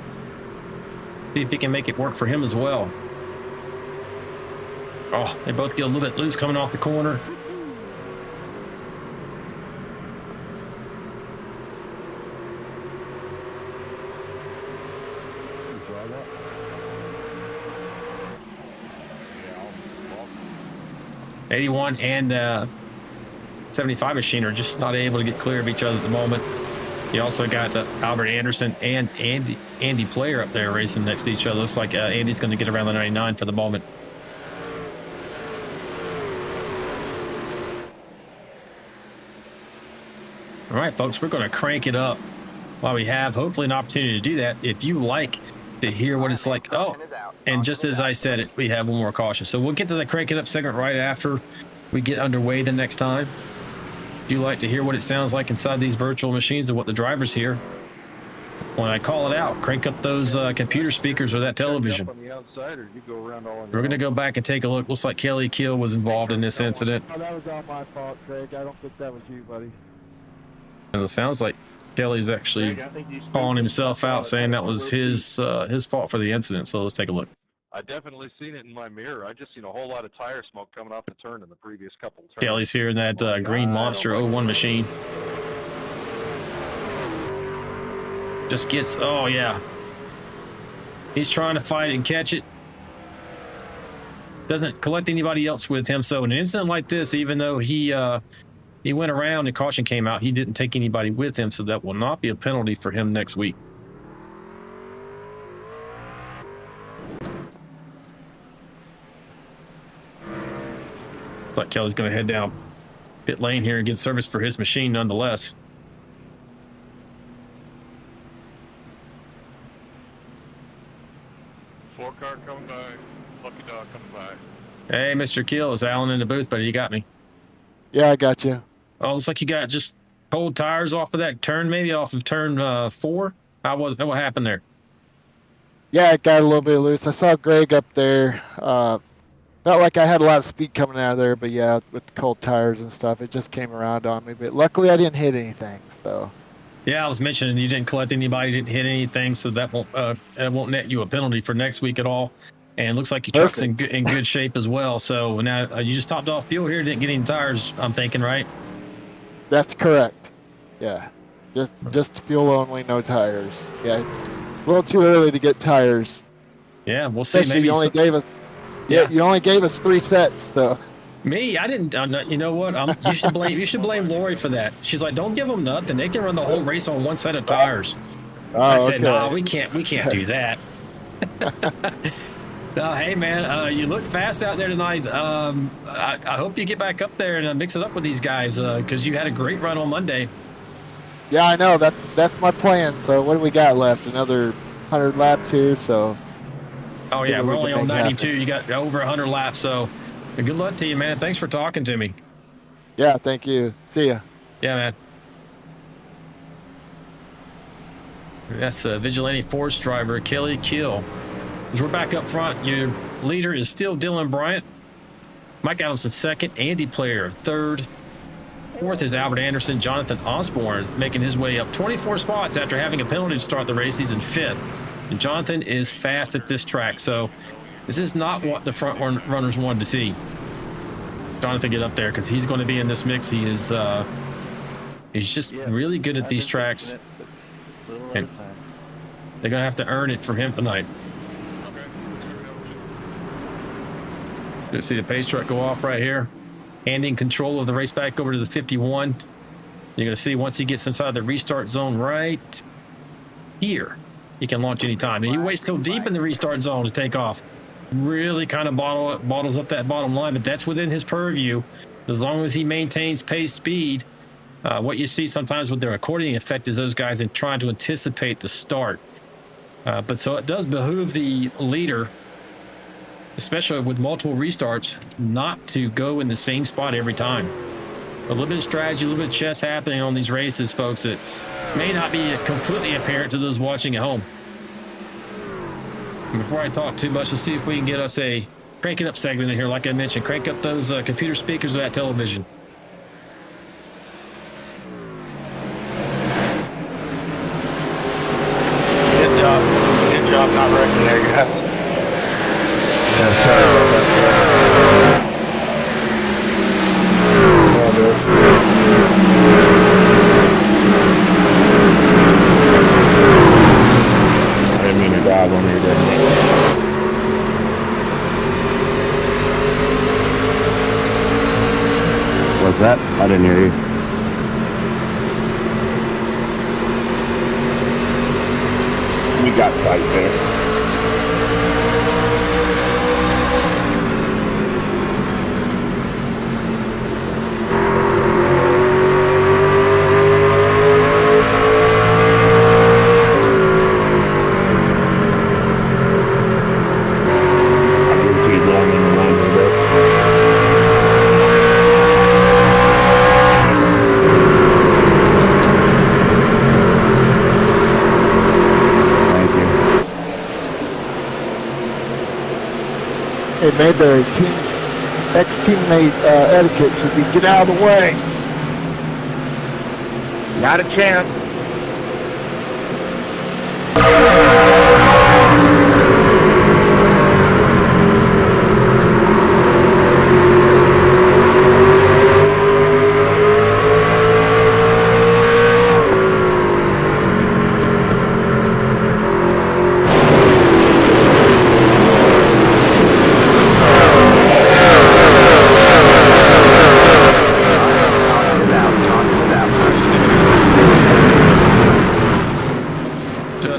See if he can make it work for him as well. Oh, they both get a little bit loose coming off the corner. '81 and 75 machine are just not able to get clear of each other at the moment. You also got Albert Anderson and Andy Player up there racing next to each other. Looks like Andy's going to get around the 99 for the moment. All right, folks, we're going to crank it up while we have hopefully an opportunity to do that. If you like to hear what it's like, and just as I said it, we have one more caution. So we'll get to the crank it up segment right after we get underway the next time. If you like to hear what it sounds like inside these virtual machines and what the drivers hear, when I call it out, crank up those computer speakers or that television. We're going to go back and take a look. Looks like Kelly Keel was involved in this incident. Oh, that was all my fault, Craig. I don't think that was you, buddy. And it sounds like Kelly's actually calling himself out, saying that was his fault for the incident. So let's take a look. I definitely seen it in my mirror. I just seen a whole lot of tire smoke coming off the turn in the previous couple of turns. Kelly's here in that green Monster 01 machine. Just gets, oh yeah. He's trying to fight it and catch it. Doesn't collect anybody else with him. So in an incident like this, even though he went around and caution came out, he didn't take anybody with him. So that will not be a penalty for him next week. But Kelly's going to head down pit lane here and get service for his machine nonetheless. Four car coming by. Lucky dog coming by. Hey, Mr. Keel, is Alan in the booth, buddy? You got me. Yeah, I got you. Oh, looks like you got just cold tires off of that turn, maybe off of turn 4. What happened there? Yeah, it got a little bit loose. I saw Greg up there. Felt like I had a lot of speed coming out of there, but yeah, with the cold tires and stuff, it just came around on me. But luckily, I didn't hit anything. So. Yeah, I was mentioning you didn't collect anybody, didn't hit anything, so that won't net you a penalty for next week at all. And it looks like your truck's in good shape as well. So now you just topped off fuel here, didn't get any tires, I'm thinking, right? That's correct. Yeah, just fuel only, no tires. Yeah, a little too early to get tires. Yeah, we'll see. Especially Maybe you only gave us. Yeah, you only gave us 3 sets, though. Me, I didn't. You know what? You should blame Lori for that. She's like, don't give them nothing. They can run the whole race on one set of tires. Oh, I said, okay. no, we can't do that. Hey man, you look fast out there tonight. I hope you get back up there and mix it up with these guys because you had a great run on Monday. Yeah, I know. That's my plan. So what do we got left? Another 100 laps here. So. Oh yeah, we're only on 92. You got over 100 laps. So good luck to you, man. Thanks for talking to me. Yeah, thank you. See ya. Yeah, man. That's the Vigilante Force driver, Kelly Kill. As we're back up front, your leader is still Dylan Bryant. Mike Adamson second, Andy Player third. Fourth is Albert Anderson. Jonathan Osborne making his way up 24 spots after having a penalty to start the race. He's in fifth. And Jonathan is fast at this track, so this is not what the front runners wanted to see. Jonathan, get up there because he's going to be in this mix. He is he's just really good at these tracks. And they're going to have to earn it from him tonight. You'll see the pace truck go off right here, handing control of the race back over to the 51. You're going to see once he gets inside the restart zone right here, he can launch anytime. And he waits till deep in the restart zone to take off. Really kind of bottles up that bottom line, but that's within his purview. As long as he maintains pace speed, what you see sometimes with their accordion effect is those guys in trying to anticipate the start. But so it does behoove the leader, especially with multiple restarts, not to go in the same spot every time. A little bit of strategy, a little bit of chess happening on these races, folks, that may not be completely apparent to those watching at home. And before I talk too much, let's see if we can get us a crank it up segment in here. Like I mentioned, crank up those computer speakers of that television. Good job not wrecking there, guys. Yeah, sorry about that. I didn't mean to dive on you there. What's that? I didn't hear you. We got tight there. It made their ex-teammate etiquette should be get out of the way. Not a chance.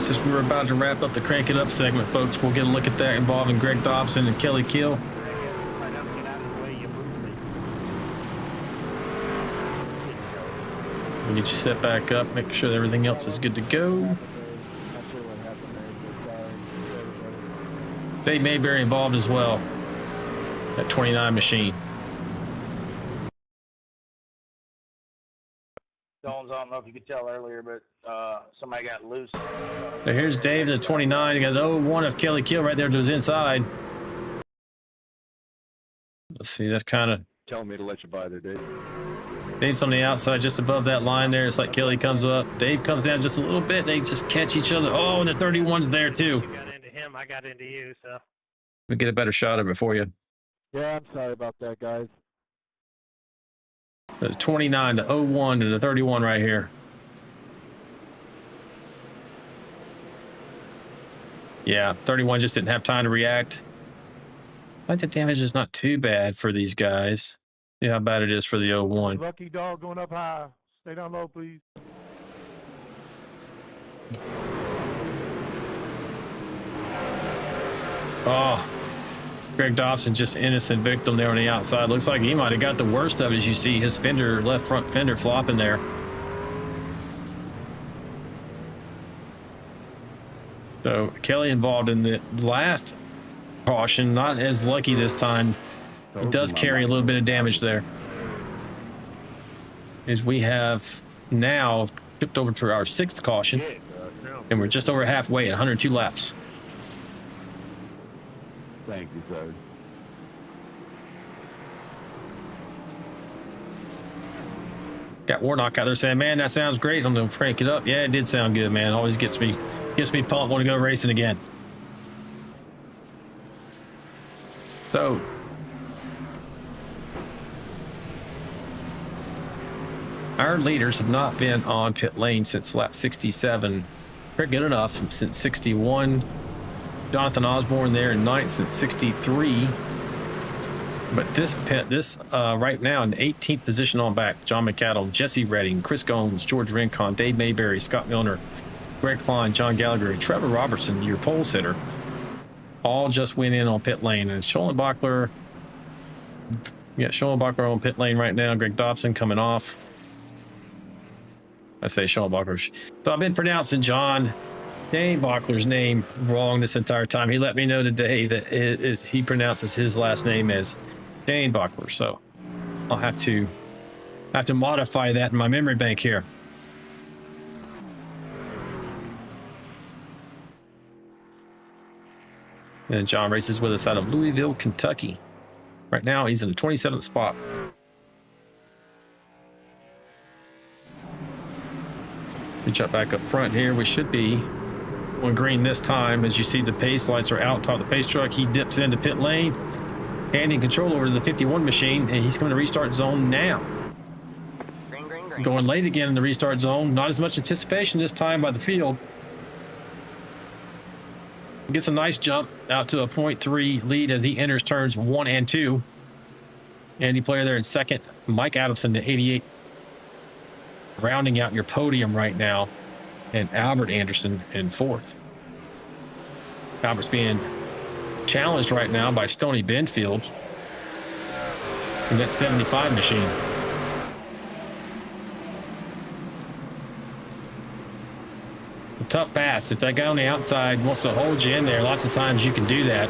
As we're about to wrap up the Crank It Up segment, folks, we'll get a look at that involving Greg Dobson and Kelly Kill. We'll get you set back up, make sure that everything else is good to go. Not sure what happened there, but sorry to everybody. Dave Mayberry involved as well. That 29 machine. Jones, I don't know if you could tell earlier, but somebody got loose. So here's Dave, the 29. You got the 01 of Kelly Kill right there to his inside. Let's see, that's kind of... Telling me to let you by there, Dave. Dave's on the outside, just above that line there. It's like Kelly comes up. Dave comes down just a little bit. They just catch each other. Oh, and the 31's there too. You got into him, I got into you, so. We'll get a better shot of it for you. Yeah, I'm sorry about that, guys. The 29, the 01, and the 31 right here. Yeah, 31 just didn't have time to react. I think the damage is not too bad for these guys. See how bad it is for the 01. Lucky dog going up high. Stay down low, please. Oh, Greg Dobson, just innocent victim there on the outside. Looks like he might have got the worst of it, as you see his fender, left front fender flopping there. So Kelly involved in the last caution, not as lucky this time. It does carry a little bit of damage there. As we have now tipped over to our 6th caution, and we're just over halfway at 102 laps. Thank you, sir. Got Warnock out there saying, man, that sounds great. I'm gonna crank it up. Yeah, it did sound good, man. Always gets me pumped, want to go racing again. So our leaders have not been on pit lane since lap 67. They're good enough since 61. Jonathan Osborne there in 9th since 63. But this right now in the 18th position on back, John McAdam, Jesse Redding, Chris Gomes, George Rincon, Dave Mayberry, Scott Milner, Greg Klein, John Gallagher, and Trevor Robertson, your pole sitter, all just went in on pit lane. And Schollenbachler, Schollenbachler on pit lane right now. Greg Dobson coming off. I say Schollenbachler. So I've been pronouncing John Dane Bachler's name wrong this entire time. He let me know today that he pronounces his last name as Dane Bachler. So I'll have to modify that in my memory bank here. And John races with us out of Louisville, Kentucky. Right now, he's in the 27th spot. Reach up back up front here. We should be on green this time. As you see, the pace lights are out top of the pace truck. He dips into pit lane, handing control over to the 51 machine, and he's going to restart zone now. Green, green, green. Going late again in the restart zone. Not as much anticipation this time by the field. Gets a nice jump out to a 0.3 lead as he enters turns 1 and 2. Andy Player there in 2nd. Mike Adamson to 88. Rounding out your podium right now. And Albert Anderson in 4th. Albert's being challenged right now by Stoney Benfield in that 75 machine. A tough pass. If that guy on the outside wants to hold you in there, lots of times you can do that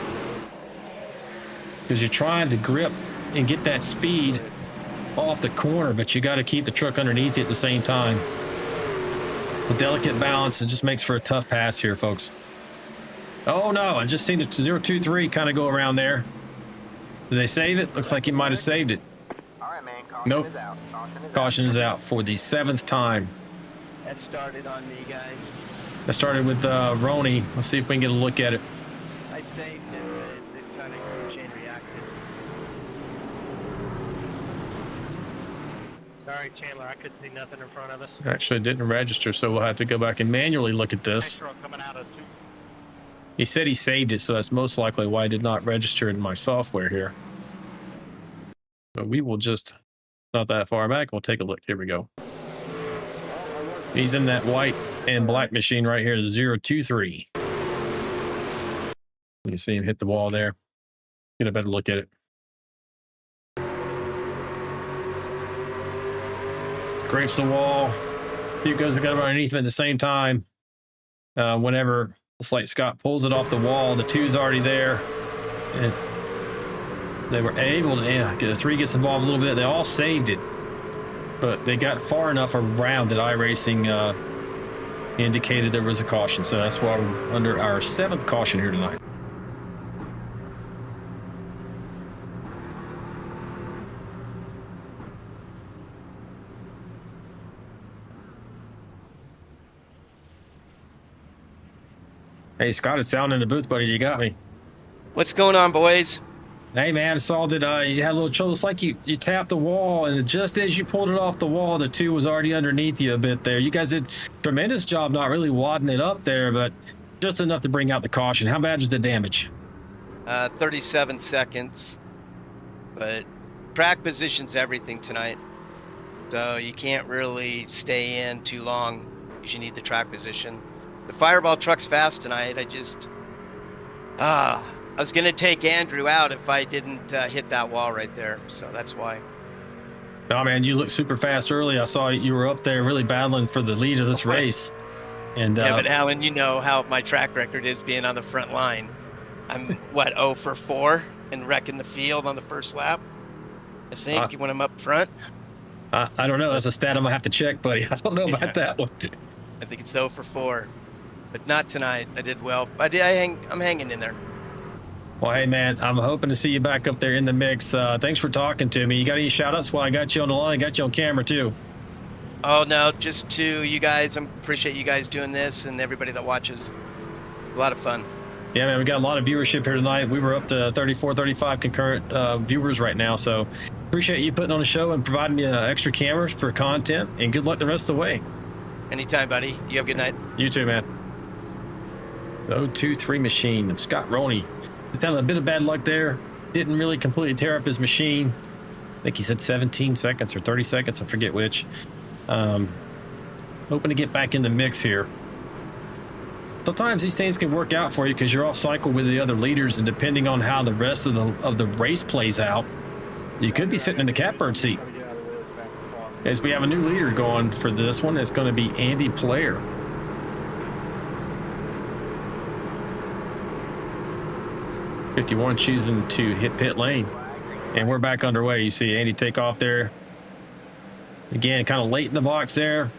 because you're trying to grip and get that speed off the corner, but you got to keep the truck underneath you at the same time. The delicate balance, it just makes for a tough pass here, folks. Oh no, I just seen the 023 kind of go around there. Did they save it? Looks like he might have saved it. All right, man. Caution Nope. is out. Caution is out for the 7th time. That started on me, guys. That started with Roney. Let's see if we can get a look at it. I saved it, but it kind of chain reacted. Sorry, Chandler, I couldn't see nothing in front of us. Actually, it didn't register, so we'll have to go back and manually look at this. Next row coming out of 2. He said he saved it, so that's most likely why it did not register in my software here. But we will just, not that far back, we'll take a look. Here we go. He's in that white and black machine right here, the 023. You see him hit the wall there. Get a better look at it. Scrapes the wall, Few goes got him underneath him at the same time. Whenever it's like Scott pulls it off the wall, the 2's already there. And they were able to, the 3 gets involved a little bit. They all saved it, but they got far enough around that iRacing indicated there was a caution. So that's why we're under our 7th caution here tonight. Hey, Scott, it's down in the booth, buddy. You got me. What's going on, boys? Hey, man, I saw that you had a little trouble. It's like you tapped the wall, and just as you pulled it off the wall, the 2 was already underneath you a bit there. You guys did a tremendous job not really wadding it up there, but just enough to bring out the caution. How bad was the damage? 37 seconds, but track position's everything tonight. So you can't really stay in too long because you need the track position. The Fireball truck's fast tonight. I was going to take Andrew out if I didn't hit that wall right there. So that's why. Oh, man, you looked super fast early. I saw you were up there really battling for the lead of this race. And yeah, but Alan, you know how my track record is being on the front line. I'm, 0 for 4 and wrecking the field on the first lap, I think, when I'm up front. I don't know. That's a stat I'm going to have to check, buddy. I don't know about that one. I think it's 0 for 4. But not tonight. I did well. I'm hanging in there. Well, hey, man, I'm hoping to see you back up there in the mix. Thanks for talking to me. You got any shout-outs while I got you on the line? I got you on camera, too. Oh, no, just to you guys. I appreciate you guys doing this and everybody that watches. A lot of fun. Yeah, man, we got a lot of viewership here tonight. We were up to 34, 35 concurrent viewers right now. So appreciate you putting on the show and providing me extra cameras for content. And good luck the rest of the way. Anytime, buddy. You have a good night. You too, man. The 023 machine of Scott Roney. He's having a bit of bad luck there. Didn't really completely tear up his machine. I think he said 17 seconds or 30 seconds. I forget which. Hoping to get back in the mix here. Sometimes these things can work out for you because you're off cycle with the other leaders, and depending on how the rest of the race plays out, you could be sitting in the catbird seat. As we have a new leader going for this one, it's going to be Andy Player. '51 choosing to hit pit lane, and we're back underway. You see Andy take off there. Again, kind of late in the box there.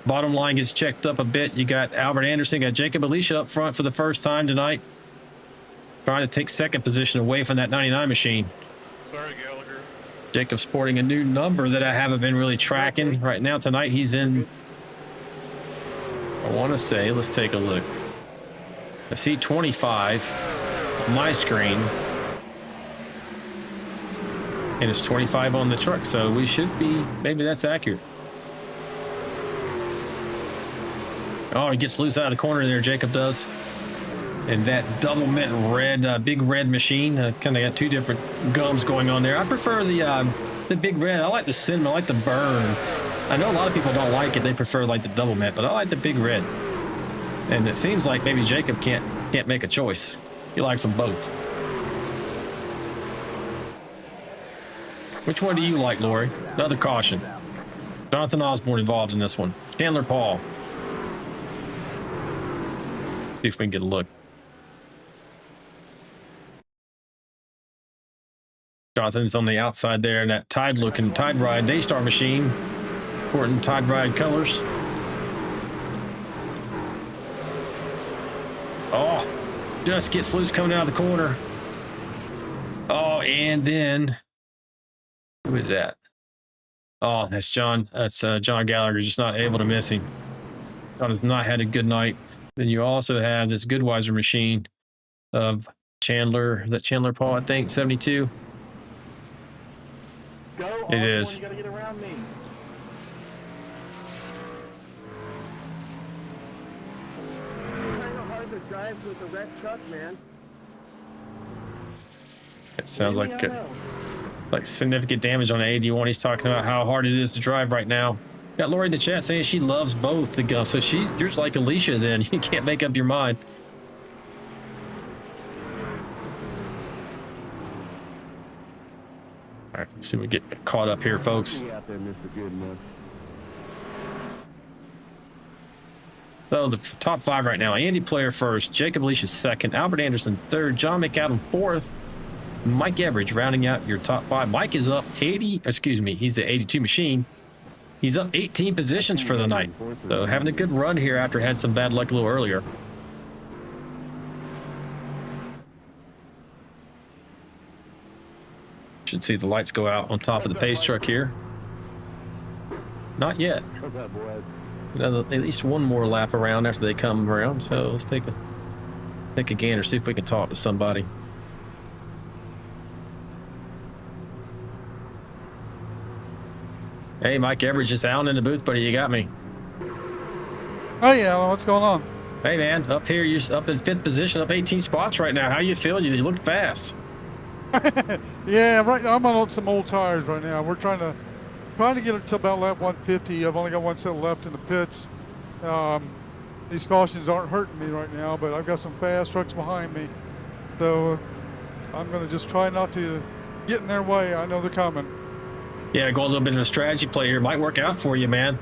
Bottom line gets checked up a bit. You got Albert Anderson, got Jacob Alicia up front for the first time tonight, trying to take second position away from that 99 machine. Sorry, Gallagher. Jacob sporting a new number that I haven't been really tracking right now. Tonight he's in, I want to say, let's take a look. I see 25 on my screen, and it's 25 on the truck, so we should be, maybe that's accurate. Oh, he gets loose out of the corner there, Jacob does. And that double mint red, big red machine, kind of got 2 different gums going on there. I prefer the big red. I like the cinnamon, I like the burn. I know a lot of people don't like it. They prefer like the double mint, but I like the big red. And it seems like maybe Jacob can't make a choice. He likes them both. Which one do you like, Lori? Another caution. Jonathan Osborne involved in this one. Chandler Paul. See if we can get a look. Jonathan's on the outside there in that Tide-looking Tide Ride Daystar machine. Sporting Tide Ride colors. Oh, just gets loose coming out of the corner. Oh, and then who is that? Oh, that's John. That's John Gallagher. Just not able to miss him. John has not had a good night. Then you also have this Goodweiser machine of Chandler. Is that Chandler Paul, I think, 72? Go. It is. You gotta get around me. It's kind of hard to drive with a red truck, man. It sounds like significant damage on the 81. He's talking about how hard it is to drive right now. Got Lori in the chat saying she loves both the guns. So you're like Alicia then. You can't make up your mind. All right, let's see if we get caught up here, folks. So the top 5 right now: Andy Player first, Jacob Leash is second, Albert Anderson third, John McAdam fourth, Mike Everidge rounding out your top 5. Mike is up 80, excuse me, he's the 82 machine. He's up 18 positions for the night. So having a good run here after had some bad luck a little earlier. Should see the lights go out on top of the pace truck here. Not yet. What's up, boys? At least one more lap around after they come around. So let's take a gander, see if we can talk to somebody. Hey, Mike Everidge, just out in the booth, buddy. You got me. Oh yeah, what's going on? Hey man, up here, you're up in 5th position, up 18 spots right now. How you feeling? You look fast. Yeah, right now I'm on some old tires right now. We're trying to get it to about lap 150. I've only got one set left in the pits. These cautions aren't hurting me right now, but I've got some fast trucks behind me. So I'm going to just try not to get in their way. I know they're coming. Yeah, go a little bit of a strategy play here. Might work out for you, man.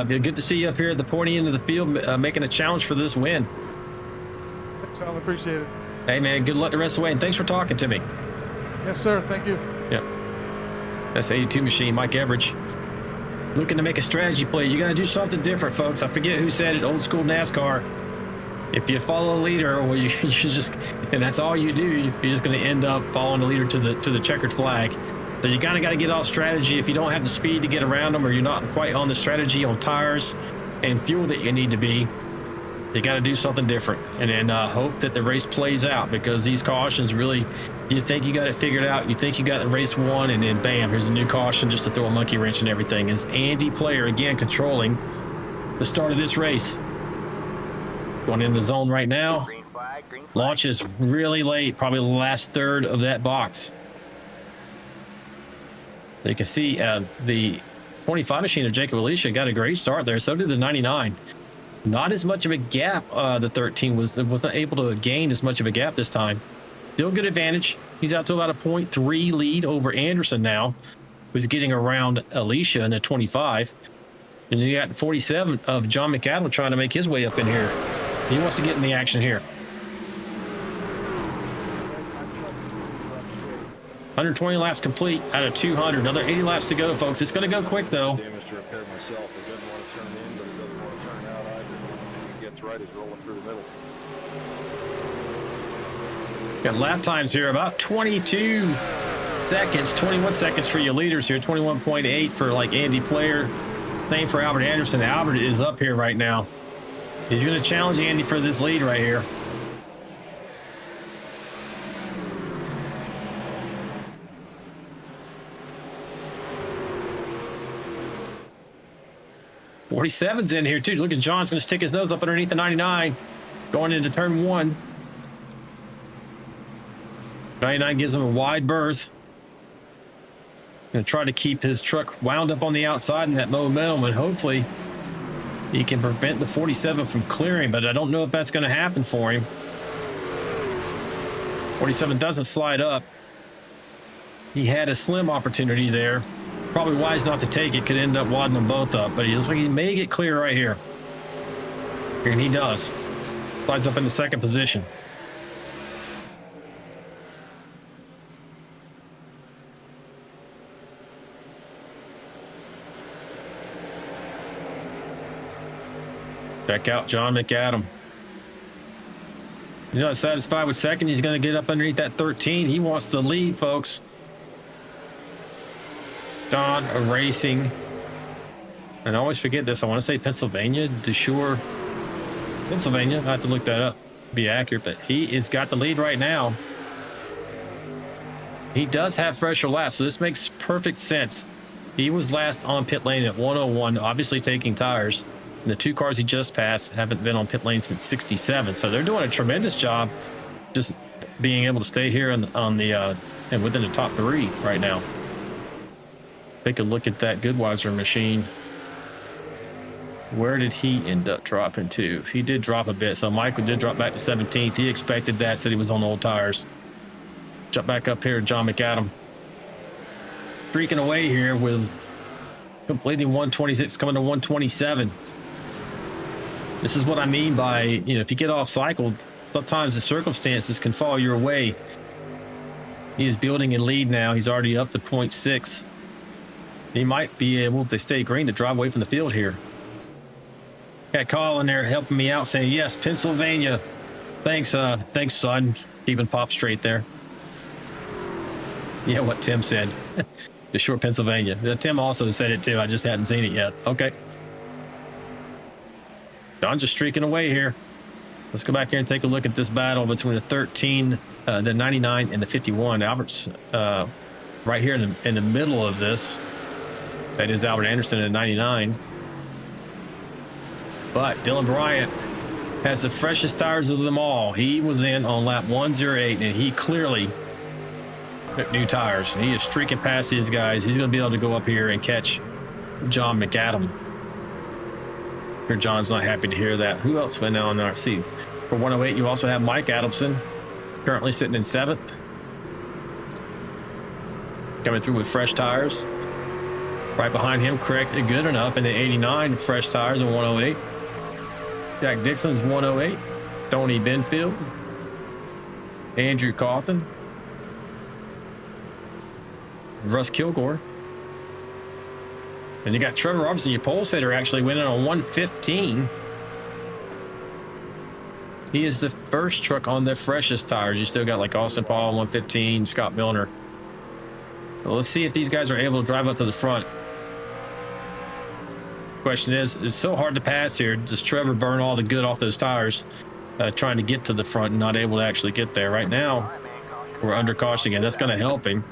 Be good to see you up here at the pointy end of the field, making a challenge for this win. Thanks, Alan. Appreciate it. Hey, man, good luck the rest of the way, and thanks for talking to me. Yes, sir. Thank you. Yep. That's 82 machine, Mike Everidge. Looking to make a strategy play. You got to do something different, folks. I forget who said it, old school NASCAR. If you follow a leader, well, you just, and that's all you do, you're just going to end up following the leader to the checkered flag. So you got to get off strategy. If you don't have the speed to get around them, or you're not quite on the strategy on tires and fuel that you need to be, you got to do something different, and then hope that the race plays out, because these cautions really, you think you got it figured out, you think you got the race won, and then bam, here's a new caution just to throw a monkey wrench and everything. Is Andy Player again controlling the start of this race. Going in the zone right now. Green flag, green flag. Launches really late, probably the last third of that box. You can see the 25 machine of Jacob Alicia got a great start there. So did the 99. Not as much of a gap. The 13 was not able to gain as much of a gap this time. Still good advantage. He's out to about a 0.3 lead over Anderson now, who's getting around Alicia in the 25. And you got 47 of John McAdam trying to make his way up in here. He wants to get in the action here. 120 laps complete out of 200. Another 80 laps to go, folks. It's going to go quick, though. Damage to repair myself. It doesn't want to turn in, but it doesn't want to turn out either. When it gets right, it's rolling through the middle. Got lap times here, about 22 seconds, 21 seconds for your leaders here, 21.8 for like Andy Player. Same for Albert Anderson. Albert is up here right now. He's going to challenge Andy for this lead right here. .47's in here too. Look at John's going to stick his nose up underneath the 99 going into turn 1. 99 gives him a wide berth. Going to try to keep his truck wound up on the outside in that momentum, and hopefully he can prevent the 47 from clearing, but I don't know if that's going to happen for him. 47 doesn't slide up. He had a slim opportunity there. Probably wise not to take it. Could end up wadding them both up, but he looks like he may get clear right here. And he does. Slides up into second position. Check out John McAdam. You're not satisfied with second. He's going to get up underneath that 13. He wants the lead, folks. John Racing. And I always forget this. I want to say Pennsylvania, Deshore, Pennsylvania. I have to look that up, be accurate, but he has got the lead right now. He does have fresher laps, so this makes perfect sense. He was last on pit lane at 101, obviously taking tires. And the two cars he just passed haven't been on pit lane since 67. So they're doing a tremendous job just being able to stay here on the and within the top 3 right now. Take a look at that Goodweiser machine. Where did he end up dropping to? He did drop a bit. So Michael did drop back to 17th. He expected that, said he was on old tires. Jump back up here, John McAdam. Streaking away here with completing 126, coming to 127. This is what I mean by, if you get off cycle, sometimes the circumstances can fall your way. He is building a lead now. He's already up to 0.6. He might be able to stay green to drive away from the field here. Got Colin there helping me out, saying, yes, Pennsylvania. Thanks, son. Keeping Pop straight there. Yeah, what Tim said. The short Pennsylvania. Tim also said it too. I just hadn't seen it yet. Okay. John's just streaking away here. Let's go back here and take a look at this battle between the 13, the 99, and the 51. Albert's right here in the middle of this. That is Albert Anderson at 99. But Dylan Bryant has the freshest tires of them all. He was in on lap 108, and he clearly took new tires. He is streaking past these guys. He's going to be able to go up here and catch John McAdam. Sure, John's not happy to hear that. Who else went on there? See, for 108, you also have Mike Adamson, currently sitting in 7th. Coming through with fresh tires. Right behind him, Craig Goodenough in the 89, fresh tires in 108. Jack Dixon's 108. Tony Benfield. Andrew Cawthon. Russ Kilgore. And you got Trevor Robertson, your pole sitter, actually went in on 115. He is the first truck on the freshest tires. You still got like Austin Paul, 115, Scott Milner. Well, let's see if these guys are able to drive up to the front. Question is, it's so hard to pass here. Does Trevor burn all the good off those tires trying to get to the front and not able to actually get there? Right now, we're under caution again. That's going to help him.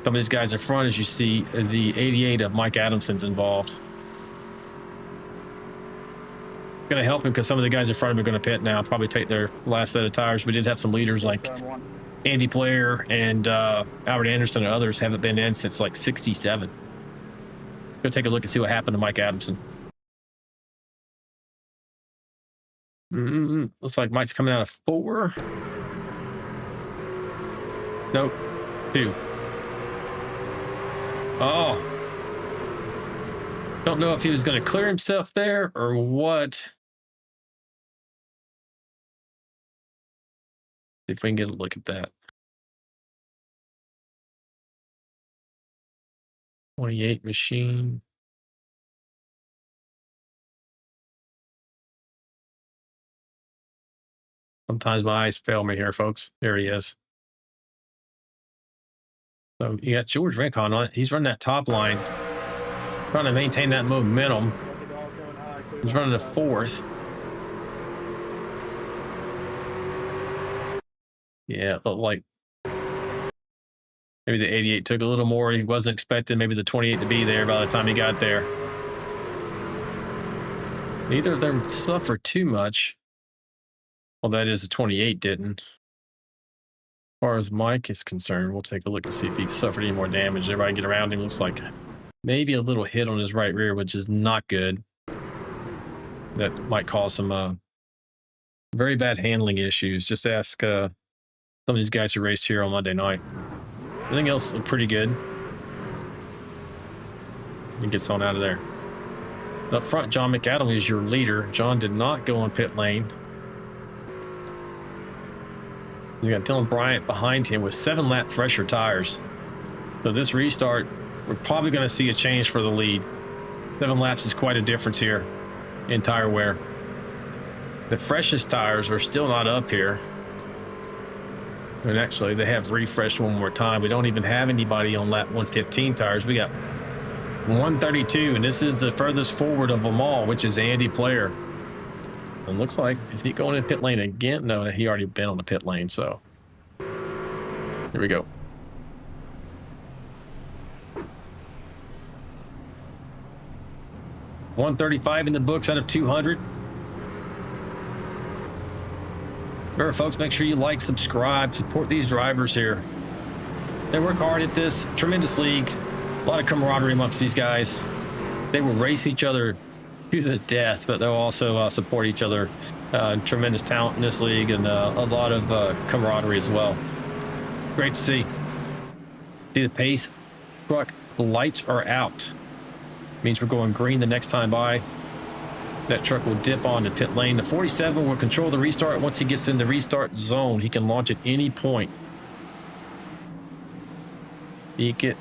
Some of these guys in front, as you see, the 88 of Mike Adamson's involved. Going to help him because some of the guys in front of him are going to pit now, probably take their last set of tires. We did have some leaders like Andy Player and Albert Anderson and others haven't been in since like 67. Go take a look and see what happened to Mike Adamson. Looks like Mike's coming out of 4. Nope, 2. Oh. Don't know if he was going to clear himself there or what. See if we can get a look at that. 28 machine. Sometimes my eyes fail me here, folks. There he is. So you got George Rincon on it. He's running that top line, trying to maintain that momentum. He's running a 4th. Yeah, it looked like maybe the 88 took a little more. He wasn't expecting maybe the 28 to be there by the time he got there. Neither of them suffered too much. Well, that is the 28 didn't. As far as Mike is concerned, we'll take a look and see if he suffered any more damage. Everybody get around him. Looks like maybe a little hit on his right rear, which is not good. That might cause some very bad handling issues. Just ask some of these guys who raced here on Monday night. Everything else looked pretty good. He gets on out of there. Up front, John McAdam is your leader. John did not go on pit lane. He's got Dylan Bryant behind him with 7 lap fresher tires. So this restart, we're probably going to see a change for the lead. 7 laps is quite a difference here in tire wear. The freshest tires are still not up here. And actually, they have refreshed one more time. We don't even have anybody on lap 115 tires. We got 132, and this is the furthest forward of them all, which is Andy Player. And looks like, is he going in pit lane again? No, he already been on the pit lane, so here we go. $135 in the books out of 200. Remember, folks, make sure you like, subscribe, support these drivers here. They work hard at this. Tremendous league. A lot of camaraderie amongst these guys. They will race each other to the death, but they'll also support each other. Tremendous talent in this league and a lot of camaraderie as well. Great to see. See the pace truck lights are out. Means we're going green the next time by. That truck will dip onto pit lane. The 47 will control the restart. Once he gets in the restart zone, he can launch at any point.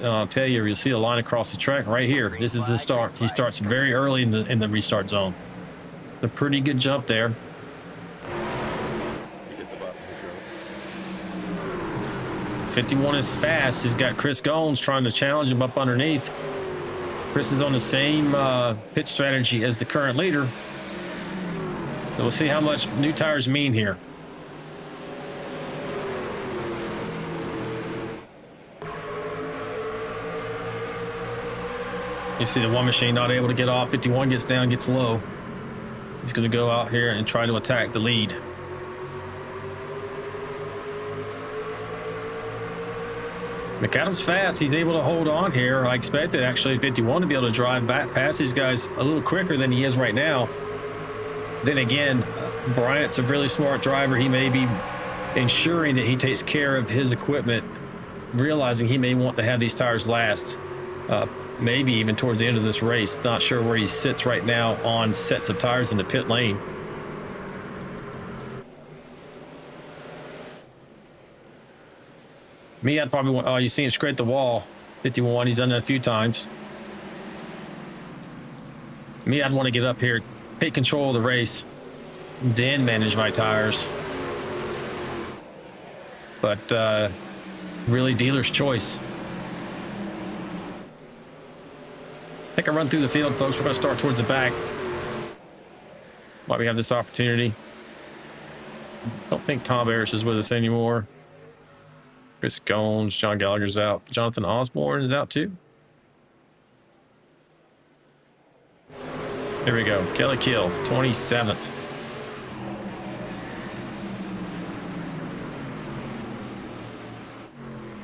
I'll tell you, you'll see a line across the track right here. This is the start. He starts very early in the restart zone. A pretty good jump there. 51 is fast. He's got Chris Gomes trying to challenge him up underneath. Chris is on the same pit strategy as the current leader. So we'll see how much new tires mean here. You see the one machine not able to get off. 51 gets down, gets low. He's going to go out here and try to attack the lead. McAdams fast. He's able to hold on here. I expected actually 51 to be able to drive back past these guys a little quicker than he is right now. Then again, Bryant's a really smart driver. He may be ensuring that he takes care of his equipment, realizing he may want to have these tires last. Maybe even towards the end of this race. Not sure where he sits right now on sets of tires in the pit lane. Me, I'd probably want, oh, you see him scrape the wall. 51, he's done that a few times. Me, I'd want to get up here, take control of the race, then manage my tires. But really dealer's choice. I think I run through the field, folks. We're going to start towards the back. Why we have this opportunity. Don't think Tom Harris is with us anymore. Chris Gomes, John Gallagher's out. Jonathan Osborne is out too. Here we go. Kelly Kill, 27th.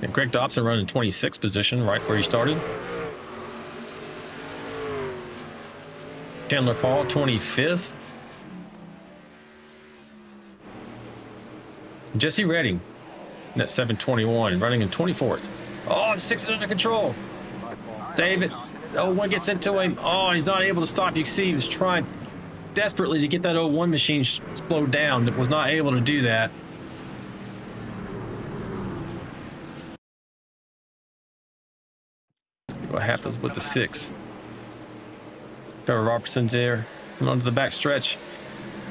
And Greg Dobson running 26th position, right where he started. Chandler Paul, 25th. Jesse Redding, net 721, running in 24th. Oh, the 6 is under control. David, one gets into him. Oh, he's not able to stop. You can see he was trying desperately to get that 01 machine slowed down. That was not able to do that. What happens with the 6? Trevor Robertson's there. Coming onto the back stretch.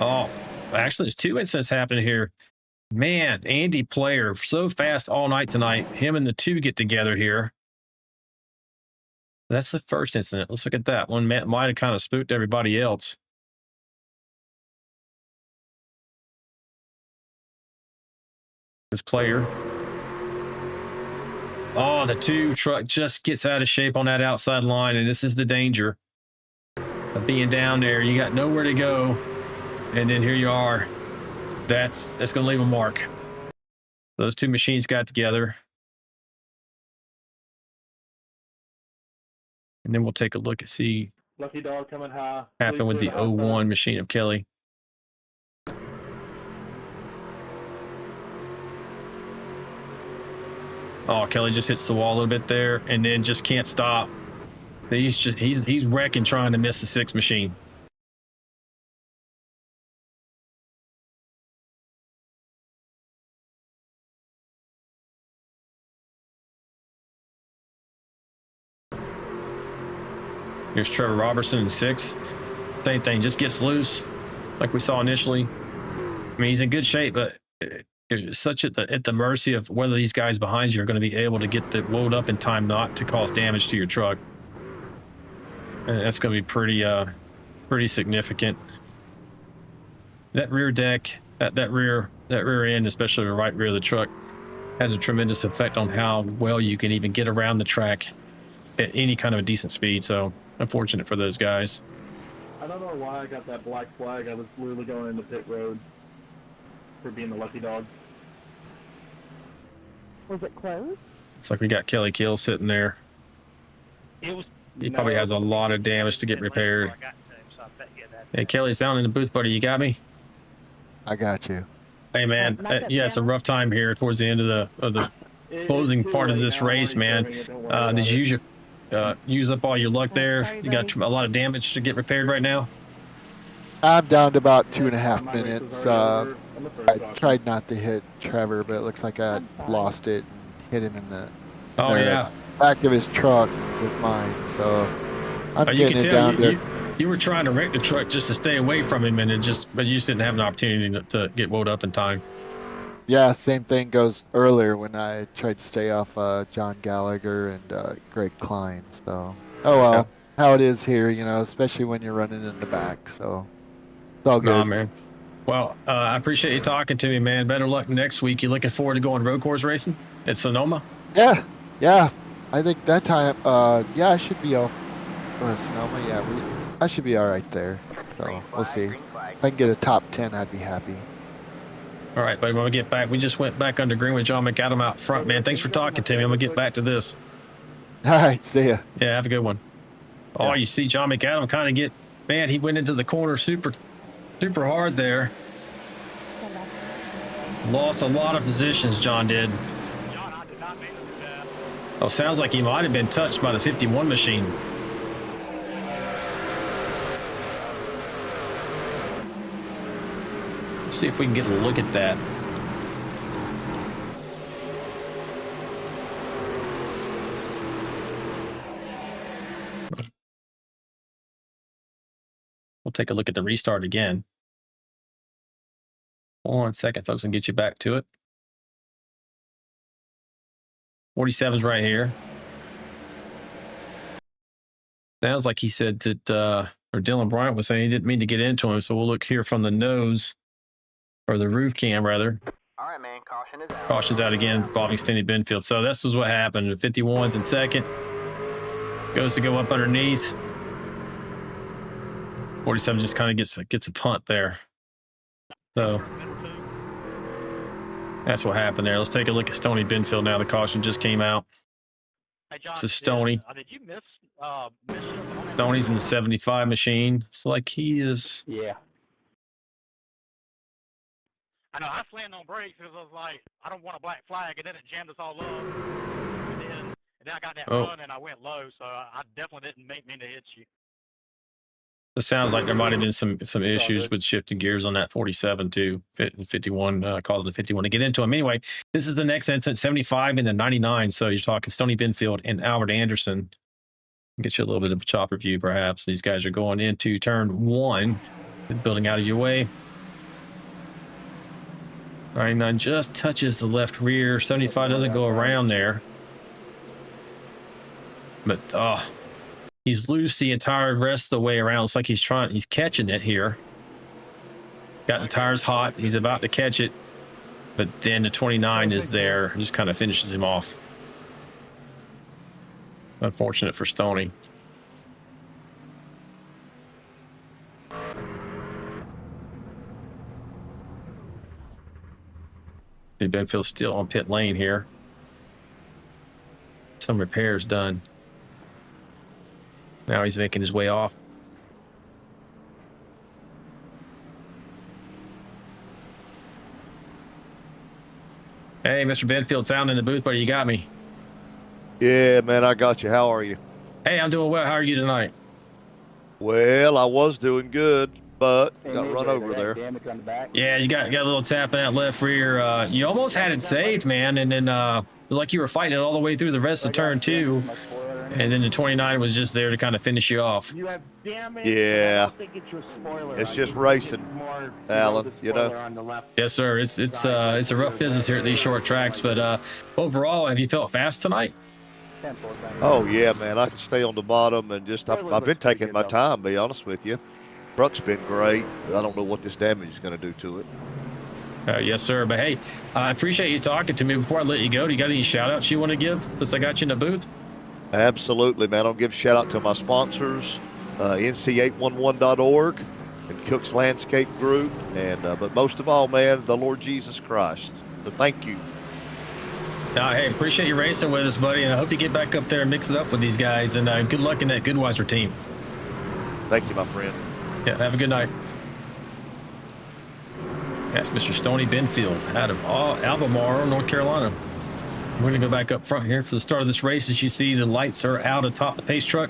Oh, actually, there's 2 incidents happening here. Man, Andy Player, so fast all night tonight. Him and the 2 get together here. That's the first incident. Let's look at that. One might have kind of spooked everybody else. This Player. Oh, the 2 truck just gets out of shape on that outside line, and this is the danger of being down there. You got nowhere to go, and then here you are. That's going to leave a mark. Those 2 machines got together. And then we'll take a look and see Lucky dog coming high. Happened with the 01 machine of Kelly. Oh, Kelly just hits the wall a little bit there and then just can't stop. He's wrecking trying to miss the 6 machine. Here's Trevor Robertson in 6. Same thing, just gets loose like we saw initially. I mean, he's in good shape, but it's such at the mercy of whether these guys behind you are going to be able to get the load up in time not to cause damage to your truck. And that's going to be pretty significant. That rear deck, that rear end, especially the right rear of the truck, has a tremendous effect on how well you can even get around the track at any kind of a decent speed. So unfortunate for those guys. I don't know why I got that black flag. I was literally going into pit road for being the lucky dog. Was it closed? It's like we got Kelly Kill sitting there. He probably has a lot of damage to get repaired. Hey, Kelly's down in the booth, buddy. You got me? I got you. Hey, man. Yeah, it's a rough time here towards the end of the closing part of this race, man. Did you use up all your luck there? You got a lot of damage to get repaired right now? I'm down to about 2.5 My race was minutes. already over on the first I caution. tried not to hit Trevor, but it looks like I lost it and hit him in the Oh yeah. back of his truck with mine. So I'm You getting can it tell down to. you were trying to wreck the truck just to stay away from him, and but you just didn't have an opportunity to get wound up in time. Yeah, same thing goes earlier when I tried to stay off John Gallagher and Greg Klein. So, oh well, how it is here, especially when you're running in the back. So, it's all good. Nah, man. Well, I appreciate you talking to me, man. Better luck next week. You looking forward to going road course racing at Sonoma? Yeah. I think that time, I should be off Sonoma. Yeah, I should be all right there. So we'll see. If I can get a top 10, I'd be happy. All right, buddy. When we get back, we just went back under green with John McAdam out front, man. Thanks for talking to me. I'm gonna get back to this. All right, see ya. Yeah, have a good one. Oh, yeah. You see John McAdam kind of man, he went into the corner super hard there. Lost a lot of positions, John did. John, I did not mean to do that. Oh, sounds like he might have been touched by the 51 machine. Let's see if we can get a look at that. We'll take a look at the restart again. 1 second, folks, and get you back to it. 47's right here. Sounds like he said that, or Dylan Bryant was saying he didn't mean to get into him. So we'll look here from the nose, or the roof cam rather. All right, man. Caution is out. Caution's out again, involving Stenny Benfield. So this was what happened. The 51's in second. Goes to go up underneath. 47 just kind of gets a punt there. So that's what happened there. Let's take a look at Stoney Benfield now. The caution just came out. Hey, John, this is Stoney. Did you miss Stoney's in the 75 machine. It's like he is. Yeah. I know I slammed on brakes because I was like, I don't want a black flag, and then it jammed us all up. And then I got that run and I went low, so I definitely didn't mean to hit you. It sounds like there might have been some issues with shifting gears on that 47 too. 51 causing the 51 to get into him. Anyway, this is the next incident, 75 and the 99. So you're talking Stoney Benfield and Albert Anderson. Get you a little bit of a chopper view, perhaps. These guys are going into turn 1, building out of your way. 99 just touches the left rear. 75 doesn't go around there. But he's loose the entire rest of the way around. It's like he's catching it here. Got the tires hot. He's about to catch it. But then the 29 is there. Just kind of finishes him off. Unfortunate for Stoney. See, Benfield's still on pit lane here. Some repairs done. Now he's making his way off. Hey, Mr. Benfield, sound in the booth, buddy. You got me. Yeah, man, I got you. How are you? Hey, I'm doing well. How are you tonight? Well, I was doing good, but got run over there. Yeah, you got a little tap in that left rear. You almost had it saved, man, and then it was like you were fighting it all the way through the rest of turn 2. And then the 29 was just there to kind of finish you off. Yeah. It's just racing, Alan, you know? Yes, sir. It's a rough business here at these short tracks, but overall, have you felt fast tonight? Oh, yeah, man. I can stay on the bottom and just, I've been taking my time, to be honest with you. Truck's been great. I don't know what this damage is going to do to it. Yes, sir. But hey, I appreciate you talking to me. Before I let you go, do you got any shout outs you want to give since I got you in the booth? Absolutely, man. I'll give a shout out to my sponsors, NC811.org and Cook's Landscape Group, and but most of all, man, the Lord Jesus Christ. So thank you. Hey, appreciate you racing with us, buddy, and I hope you get back up there and mix it up with these guys, and good luck in that Goodweiser team. Thank you, my friend. Yeah, have a good night. That's Mr. Stoney Benfield out of Albemarle, North Carolina. We're going to go back up front here for the start of this race. As you see, the lights are out atop the pace truck.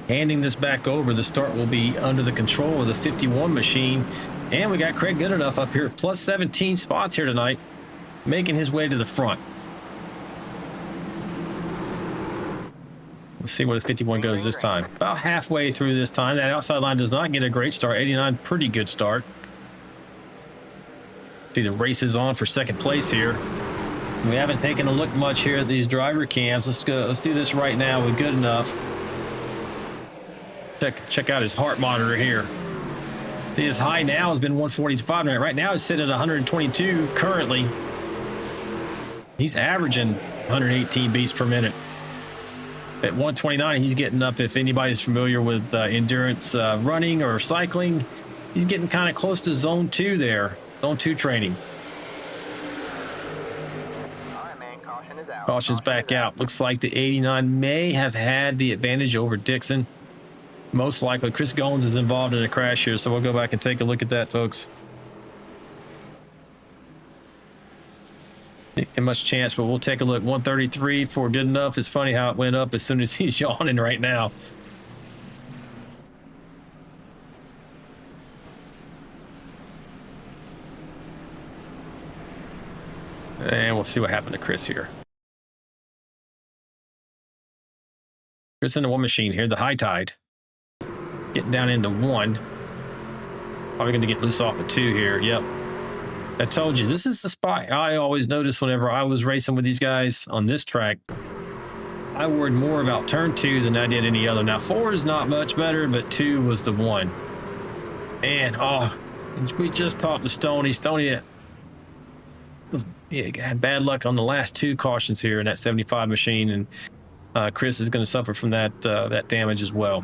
handing this back over. The start will be under the control of the 51 machine. And we got Craig Goodenough up here, plus 17 spots here tonight, making his way to the front. Let's see where the 51 goes this time. About halfway through this time. That outside line does not get a great start. 89, pretty good start. See, the race is on for second place here. We haven't taken a look much here at these driver cams. Let's go. Let's do this right now with Goodenough. Check out his heart monitor here. See, his high now has been 145. Right now it's sitting at 122 currently. He's averaging 118 beats per minute. At 129, he's getting up, if anybody's familiar with endurance running or cycling, he's getting kind of close to zone 2 there. Zone 2 training. All right, man, caution is out. Caution's back out. Looks like the 89 may have had the advantage over Dixon. Most likely. Chris Goins is involved in a crash here, so we'll go back and take a look at that, folks. Not much chance, but we'll take a look. 133 for Goodenough. It's funny how it went up as soon as he's yawning right now. And we'll see what happened to Chris here. Chris in the 1 machine here, the high tide. Getting down into 1. Probably going to get loose off of 2 here. Yep. I told you, this is the spot I always noticed whenever I was racing with these guys on this track. I worried more about turn 2 than I did any other. Now, 4 is not much better, but 2 was the one. And, we just talked to Stoney. Stoney had bad luck on the last 2 cautions here in that 75 machine, and Chris is going to suffer from that damage as well.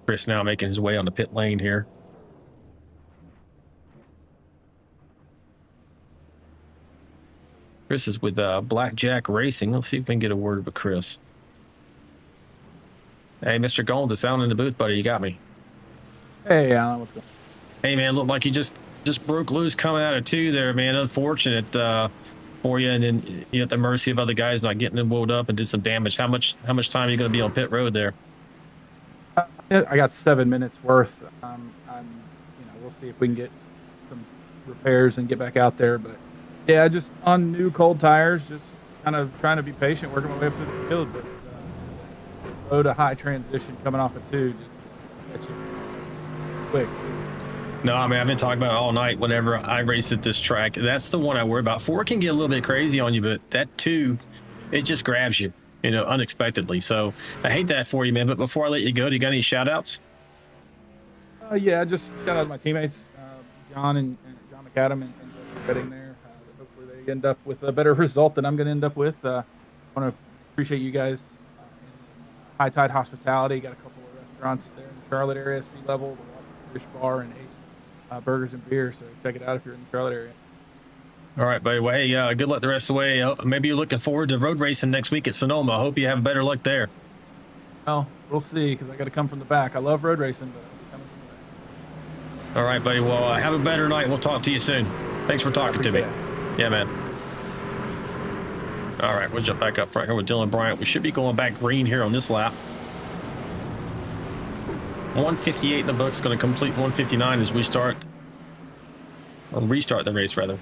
Chris now making his way on the pit lane here. Chris is with Blackjack Racing. Let's see if we can get a word with Chris. Hey, Mr. Goins, it's Alan in the booth, buddy. You got me. Hey, Alan, what's going on? Hey, man, looked like you just broke loose coming out of 2 there, man. Unfortunate for you, and then you at the mercy of other guys not getting them wheeled up and did some damage. How much time are you going to be on pit road there? I got 7 minutes worth. We'll see if we can get some repairs and get back out there. But yeah, just on new cold tires, just kind of trying to be patient, working my way up through the field. But low to high transition coming off of 2, just get you quick. No, I mean, I've been talking about it all night whenever I race at this track. That's the one I worry about. 4 can get a little bit crazy on you, but that 2, it just grabs you, unexpectedly. So I hate that for you, man. But before I let you go, do you got any shout outs? Yeah, just shout out to my teammates, John and John McAdam and Redding there. Hopefully they end up with a better result than I'm going to end up with. I want to appreciate you guys. High Tide Hospitality, got a couple of restaurants there in the Charlotte area, Sea Level, the Fish Bar, and Ace Burgers and Beer. So check it out if you're in the Charlotte area. All right, buddy. Well, hey, good luck the rest of the way. Maybe you're looking forward to road racing next week at Sonoma. I hope you have better luck there. Well, we'll see, because I got to come from the back. I love road racing, but I'll be coming from the back. All right, buddy. Well, have a better night. We'll talk to you soon. Thanks for talking to me. Yeah, man. All right, we'll jump back up front here with Dylan Bryant. We should be going back green here on this lap. 158 in the book's going to complete 159 as we restart the race, rather.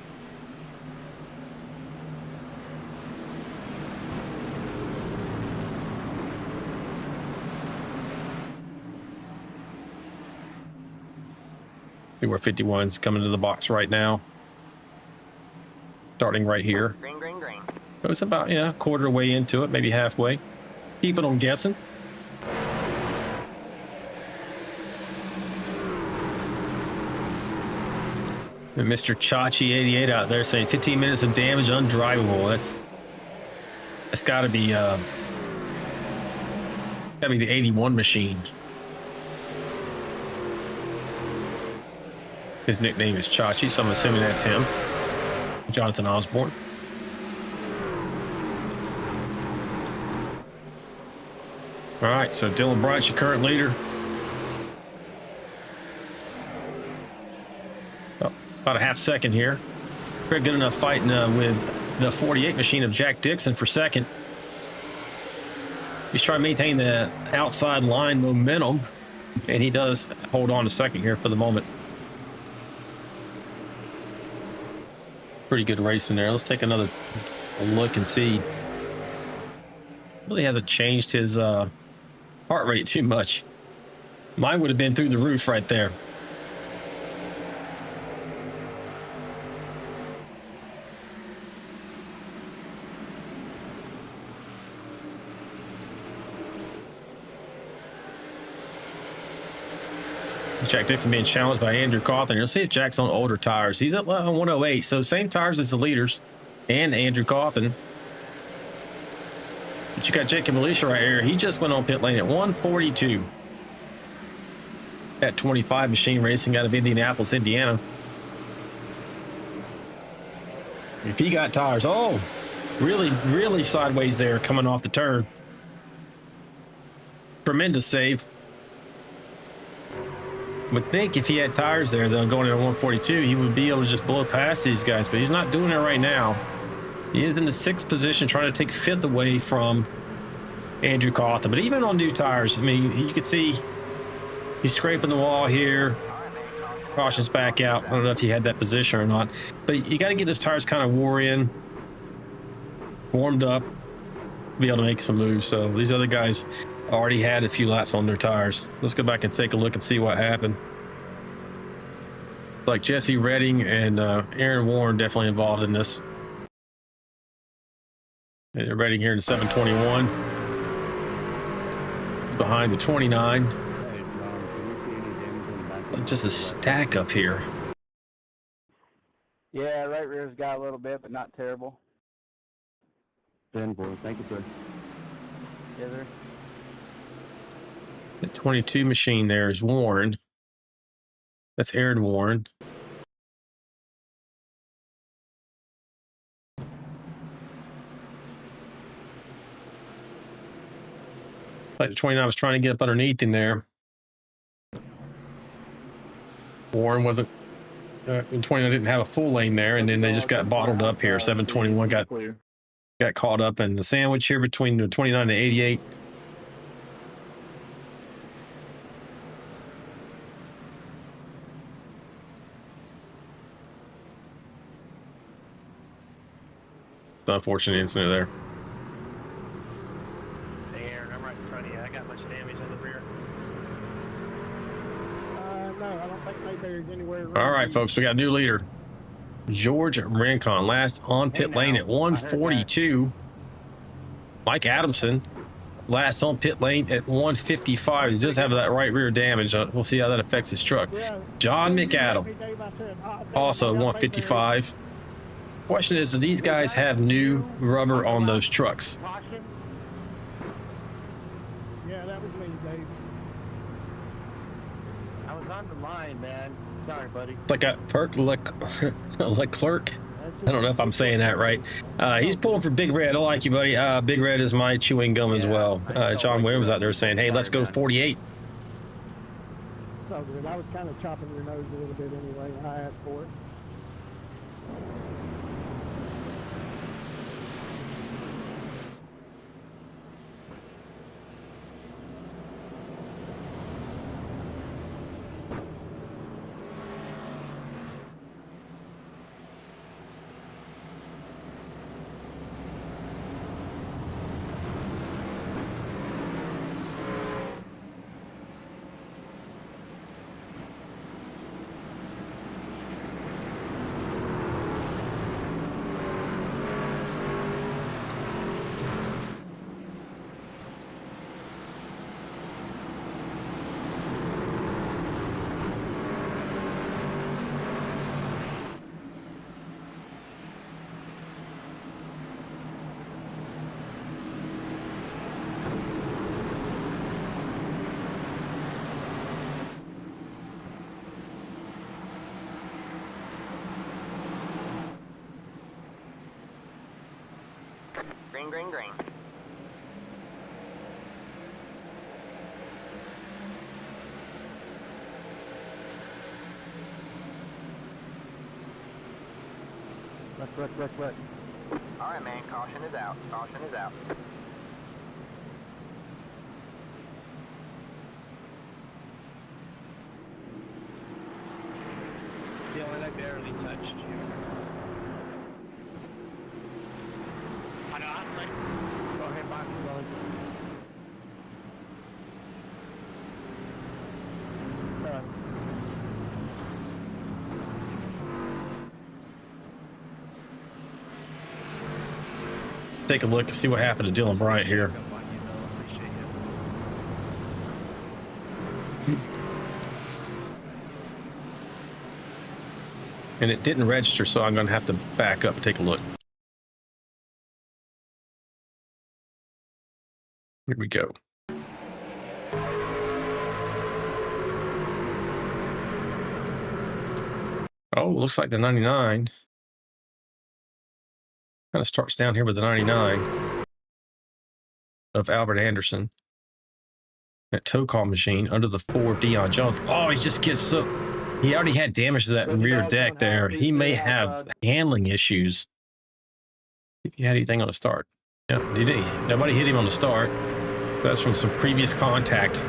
See where 51's coming to the box right now. Starting right here. Green, green, green. So it's about, a quarter way into it, maybe halfway. Keeping on guessing. And Mr. Chachi88 out there saying 15 minutes of damage, undrivable. That's got to be the 81 machine. His nickname is Chachi, so I'm assuming that's him. Jonathan Osborne. All right, so Dylan Bryant's your current leader. Oh, about a half second here. Craig good enough fighting with the 48 machine of Jack Dixon for second. He's trying to maintain the outside line momentum, and he does hold on to second here for the moment. Pretty good racing there. Let's take another look and see. Really hasn't changed his heart rate too much. Mine would have been through the roof right there. Jack Dixon being challenged by Andrew Cawthon. You'll see if Jack's on older tires. He's at 108, so same tires as the leaders and Andrew Cawthon. But you got Jacob Alicia right here. He just went on pit lane at 142. That 25 machine racing out of Indianapolis, Indiana. If he got tires, oh, really sideways there coming off the turn. Tremendous save. Would think if he had tires there, though, going at 142, he would be able to just blow past these guys, but he's not doing it right now. He is in the 6th position, trying to take 5th away from Andrew Cawthon. But even on new tires, I mean, you can see he's scraping the wall here. Caution's back out. I don't know if he had that position or not, but you got to get those tires kind of warmed up, be able to make some moves. So these other guys already had a few laps on their tires. Let's go back and take a look and see what happened. Like Jesse Redding and Aaron Warren definitely involved in this. And Redding here in the 721. Behind the 29. Just a stack up here. Yeah, right rear's got a little bit, but not terrible. 10-4. Thank you, sir. Yes, sir. The 22 machine there is Warren. That's Aaron Warren. Like the 29 was trying to get up underneath in there. Warren wasn't. 29 didn't have a full lane there, and then they just got bottled up here. 721 got caught up in the sandwich here between the 29 and 88. It's an unfortunate incident there. Hey Aaron, I'm right in front of you. I got much damage in the rear. No, I don't think there's anywhere. All right, folks, we got a new leader. George Rincon, last on pit lane at 142. Mike Adamson, last on pit lane at 155. He does have that right rear damage. We'll see how that affects his truck. John McAdam, also 155. Question is, do these guys have new rubber on those trucks? Yeah, that was me, Dave. I was on the line, man. Sorry, buddy. It's like a Leclerc. I don't know if I'm saying that right. He's pulling for Big Red. I like you, buddy. Big Red is my chewing gum as well. John Williams out there saying, hey, let's go 48. So good. I was kind of chopping your nose a little bit anyway. I asked for it. Green, green, green. Wreck. All right, man. Caution is out. Caution is out. Dylan, I barely touched you. I know, I'm like... Go ahead, Mike. Take a look and see what happened to Dylan Bryant here. And it didn't register, so I'm going to have to back up and take a look. Here we go. Oh, looks like the 99 kind of starts down here with the 99 of Albert Anderson. That tow call machine under the 4 Dion Jones. Oh, he just gets so... He already had damage to that rear deck there. He may have handling issues. If you had anything on the start. Yeah, he didn't. Nobody hit him on the start. That's from some previous contact.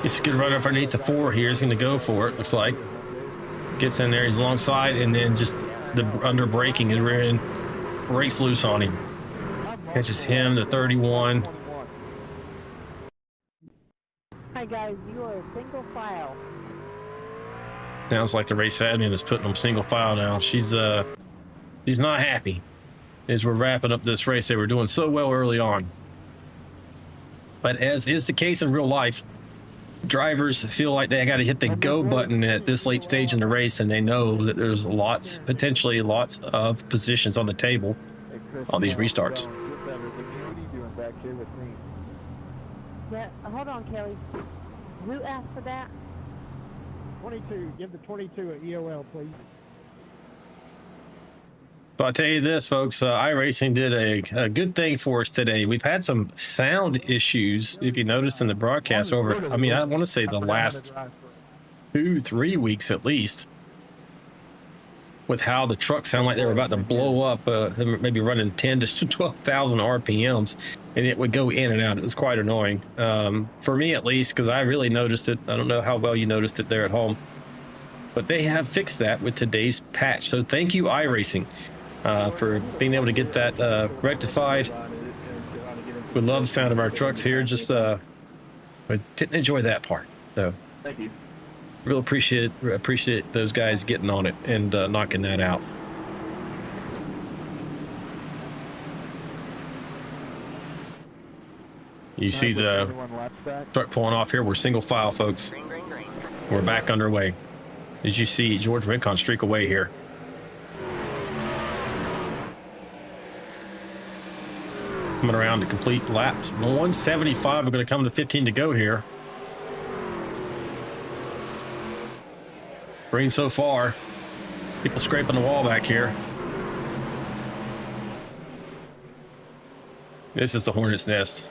He's going to run underneath the 4 here. He's going to go for it, looks like. Gets in there, he's alongside, and then just the under braking and rear end breaks loose on him. Catches him, the 31. Hi guys, you are single file. Sounds like the race admin is putting them single file now. She's not happy as we're wrapping up this race. They were doing so well early on. But as is the case in real life, drivers feel like they got to hit the go button at this late stage in the race, and they know that there's potentially lots of positions on the table on these restarts. Yeah, hold on, Kelly. Who asked for that? 22. Give the 22 an EOL, please. So I'll tell you this, folks, iRacing did a good thing for us today. We've had some sound issues, if you noticed in the broadcast I want to say the last 2-3 weeks at least, with how the trucks sound like they were about to blow up, maybe running 10 to 12,000 RPMs, and it would go in and out. It was quite annoying, for me at least, because I really noticed it. I don't know how well you noticed it there at home, but they have fixed that with today's patch. So thank you, iRacing, for being able to get that rectified. We love the sound of our trucks here, just but didn't enjoy that part. So Thank you. real appreciate those guys getting on it and knocking that out. You see the truck pulling off here. We're single file, folks. We're back underway. As you see, George Rincon streak away here. Coming around to complete laps 175. We're going to come to 15 to go here. Green so far. People scraping the wall back here. This is the Hornet's Nest.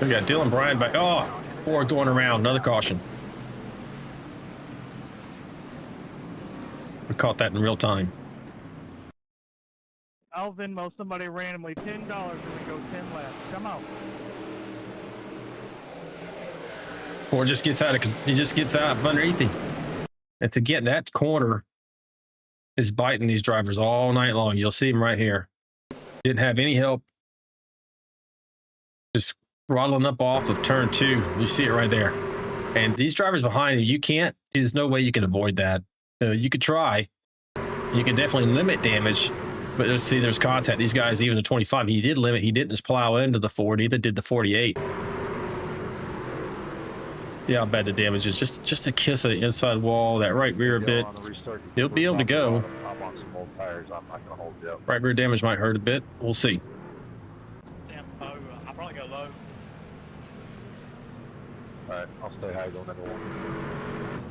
We got Dylan Bryan back. Oh, 4 going around. Another caution. We caught that in real time. I'll Venmo somebody randomly $10 and we go 10 laps. Come on. Or just gets out of, he just gets out from underneath him. And to get that corner is biting these drivers all night long. You'll see him right here. Didn't have any help. Just throttling up off of turn 2. You see it right there. And these drivers behind you, there's no way you can avoid that. You could try. You can definitely limit damage. But let's see, there's contact. These guys, even the 25, he did limit. He didn't just plow into the 40. Neither did the 48. Yeah, how bad the damage is. Just a kiss of the inside wall, that right rear bit. He'll be able to go. I'm on some old tires. I'm not going to hold you up. Right rear damage might hurt a bit. We'll see. I'll probably go low. All right, I'll stay high going into one.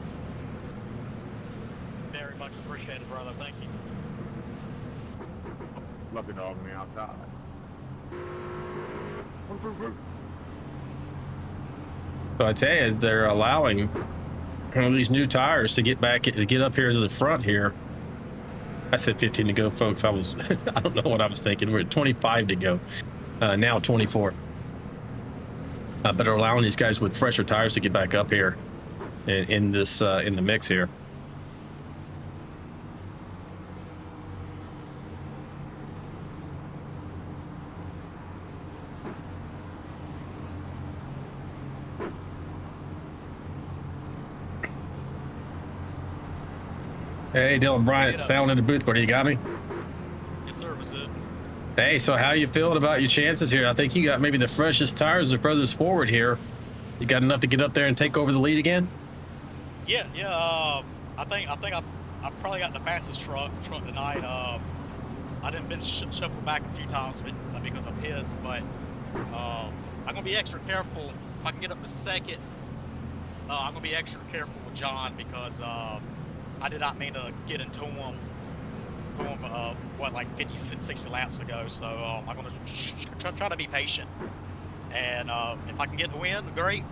Very much appreciated, brother. Thank you. Love you, dog, man. Outside. So I tell you, they're allowing one of these new tires to get up here to the front here. I said 15 to go, folks. I don't know what I was thinking. We're at 25 to go. Now 24. But they're allowing these guys with fresher tires to get back up here in the mix here. Hey, Dylan Bryant, sound in the booth, buddy. You got me? Yes, sir. What's up? Hey, so how you feeling about your chances here? I think you got maybe the freshest tires the furthest forward here. You got enough to get up there and take over the lead again? Yeah. I think I probably got the fastest truck tonight. I didn't been shuffle back a few times because of his, but I'm gonna be extra careful if I can get up to second. I'm gonna be extra careful with John because I did not mean to get into him. Like 50, 60 laps ago. So I'm going to try to be patient. And if I can get the win, great.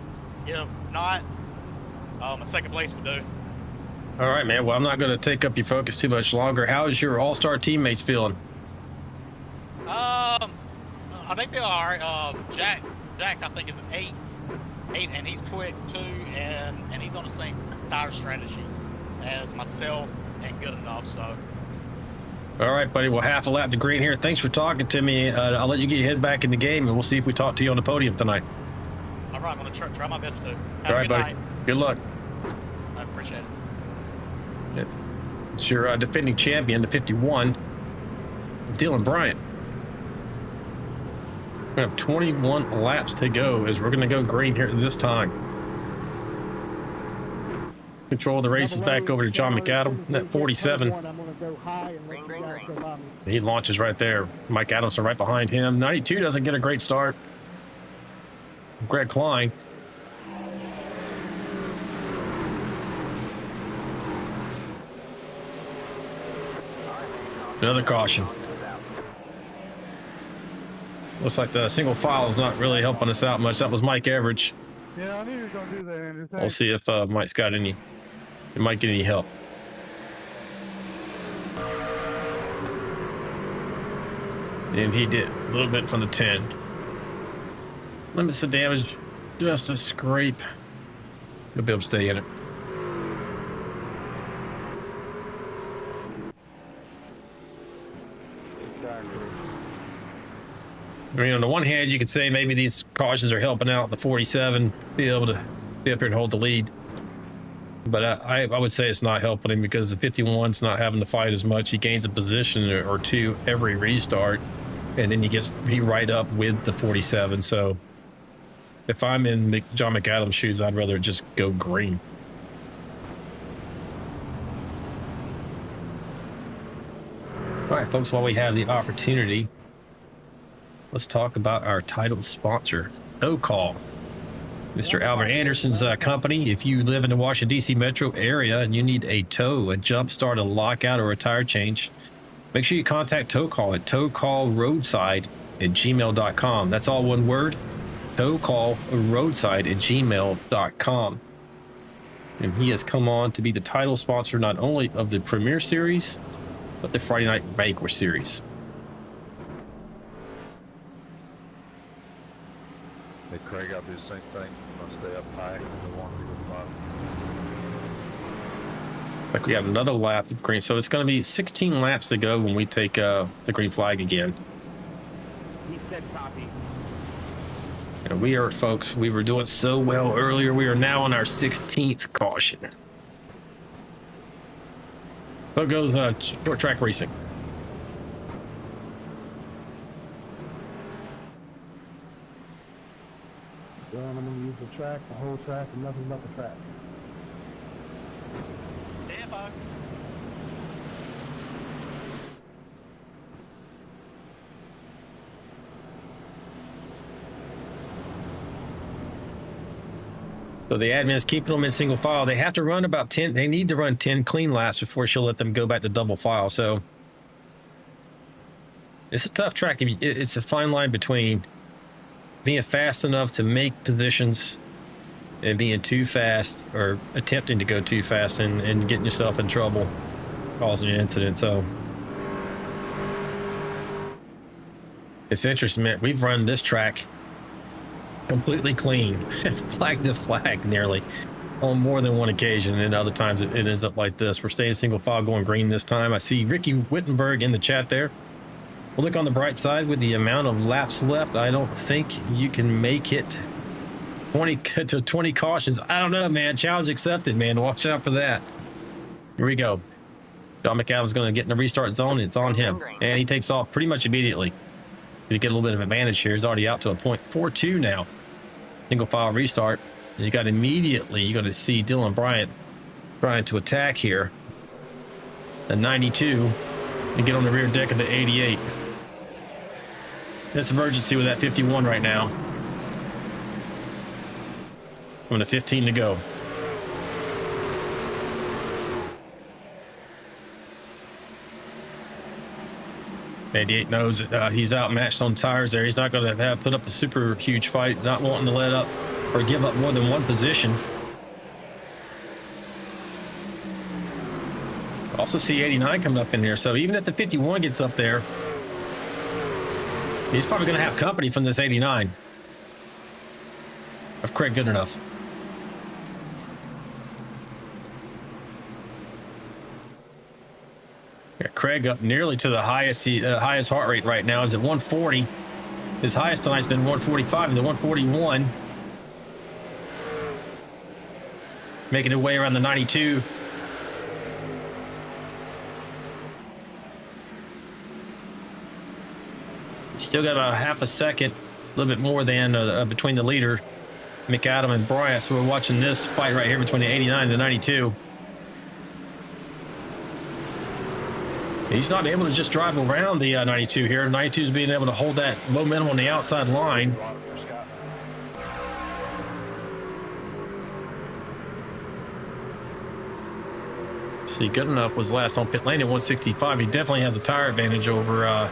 If not, a second place would do. All right, man. Well, I'm not going to take up your focus too much longer. How's your all-star teammates feeling? I think they're all right. Jack, I think is an 8, and he's quick too, and he's on the same tire strategy as myself and good enough. So. All right, buddy. Well, half a lap to green here. Thanks for talking to me. I'll let you get your head back in the game, and we'll see if we talk to you on the podium tonight. All right, I'm going to try my best to. Have All right, buddy. Night. Good luck. I appreciate it. Yeah. It's your defending champion, the 51, Dylan Bryant. We're going to have 21 laps to go as we're going to go green here this time. Control of the race is back over to John McAdam. That 47. He launches right there. Mike Adamson right behind him. 92 doesn't get a great start. Greg Klein. Another caution. Looks like the single file is not really helping us out much. That was Mike Average. Yeah, I knew you were going to do that, Andrew. We'll see if Mike's got any. It might get any help. And he did a little bit from the 10. Limits the damage just a scrape. He'll be able to stay in it. I mean, on the one hand, you could say maybe these cautions are helping out the 47 be able to be up here and hold the lead. But I would say it's not helping him because the 51's not having to fight as much. He gains a position or two every restart, and then he right up with the 47. So if I'm in John McAdams' shoes, I'd rather just go green. All right, folks, while we have the opportunity, let's talk about our title sponsor, Tow Call. Mr. Albert Anderson's company. If you live in the Washington, D.C. metro area and you need a tow, a jump start, a lockout, or a tire change, make sure you contact Tow Call at towcallroadside@gmail.com. That's all one word, towcallroadside@gmail.com. And he has come on to be the title sponsor not only of the Premiere Series, but the Friday Night Vanquish Series. Hey, Craig, I'll do the same thing. I'll stay up high. I don't want to be at the bottom. Like we have another lap of green. So it's going to be 16 laps to go when we take the green flag again. He said copy. And we are, folks, we were doing so well earlier. We are now on our 16th caution. So goes short track racing. Well, I'm going to use the track, the whole track, and nothing but the track. Tempo. So the admin's keeping them in single file. They have to run about 10. They need to run 10 clean laps before she'll let them go back to double file. So it's a tough track. It's a fine line between being fast enough to make positions and being too fast or attempting to go too fast and getting yourself in trouble, causing an incident. So it's interesting, man. We've run this track completely clean, flag to flag nearly, on more than one occasion, and other times it ends up like this. We're staying single file, going green this time. I see Ricky Wittenberg in the chat there. We'll look on the bright side with the amount of laps left. I don't think you can make it 20 to 20 cautions. I don't know, man. Challenge accepted, man. Watch out for that. Here we go. John McAdams going to get in the restart zone. It's on him, and he takes off pretty much immediately. To get a little bit of advantage here. He's already out to a 0.42 now. Single file restart. And you got immediately, you're going to see Dylan Bryant trying to attack here. The 92 and get on the rear deck of the 88. That's emergency with that 51 right now. Going to 15 to go. 88 knows he's outmatched on tires there. He's not going to have put up a super huge fight, not wanting to let up or give up more than one position. Also see 89 coming up in here. So even if the 51 gets up there, he's probably going to have company from this 89 of Craig Goodenough. Craig up nearly to the highest highest heart rate right now is at 140. His highest tonight's been 145 and the 141. Making it way around the 92. Still got about half a second, a little bit more than between the leader, McAdam and Bryant. So we're watching this fight right here between the 89 and the 92. He's not able to just drive around the 92 here. 92 is being able to hold that momentum on the outside line. See, Goodenough was last on pit lane at 165. He definitely has the tire advantage over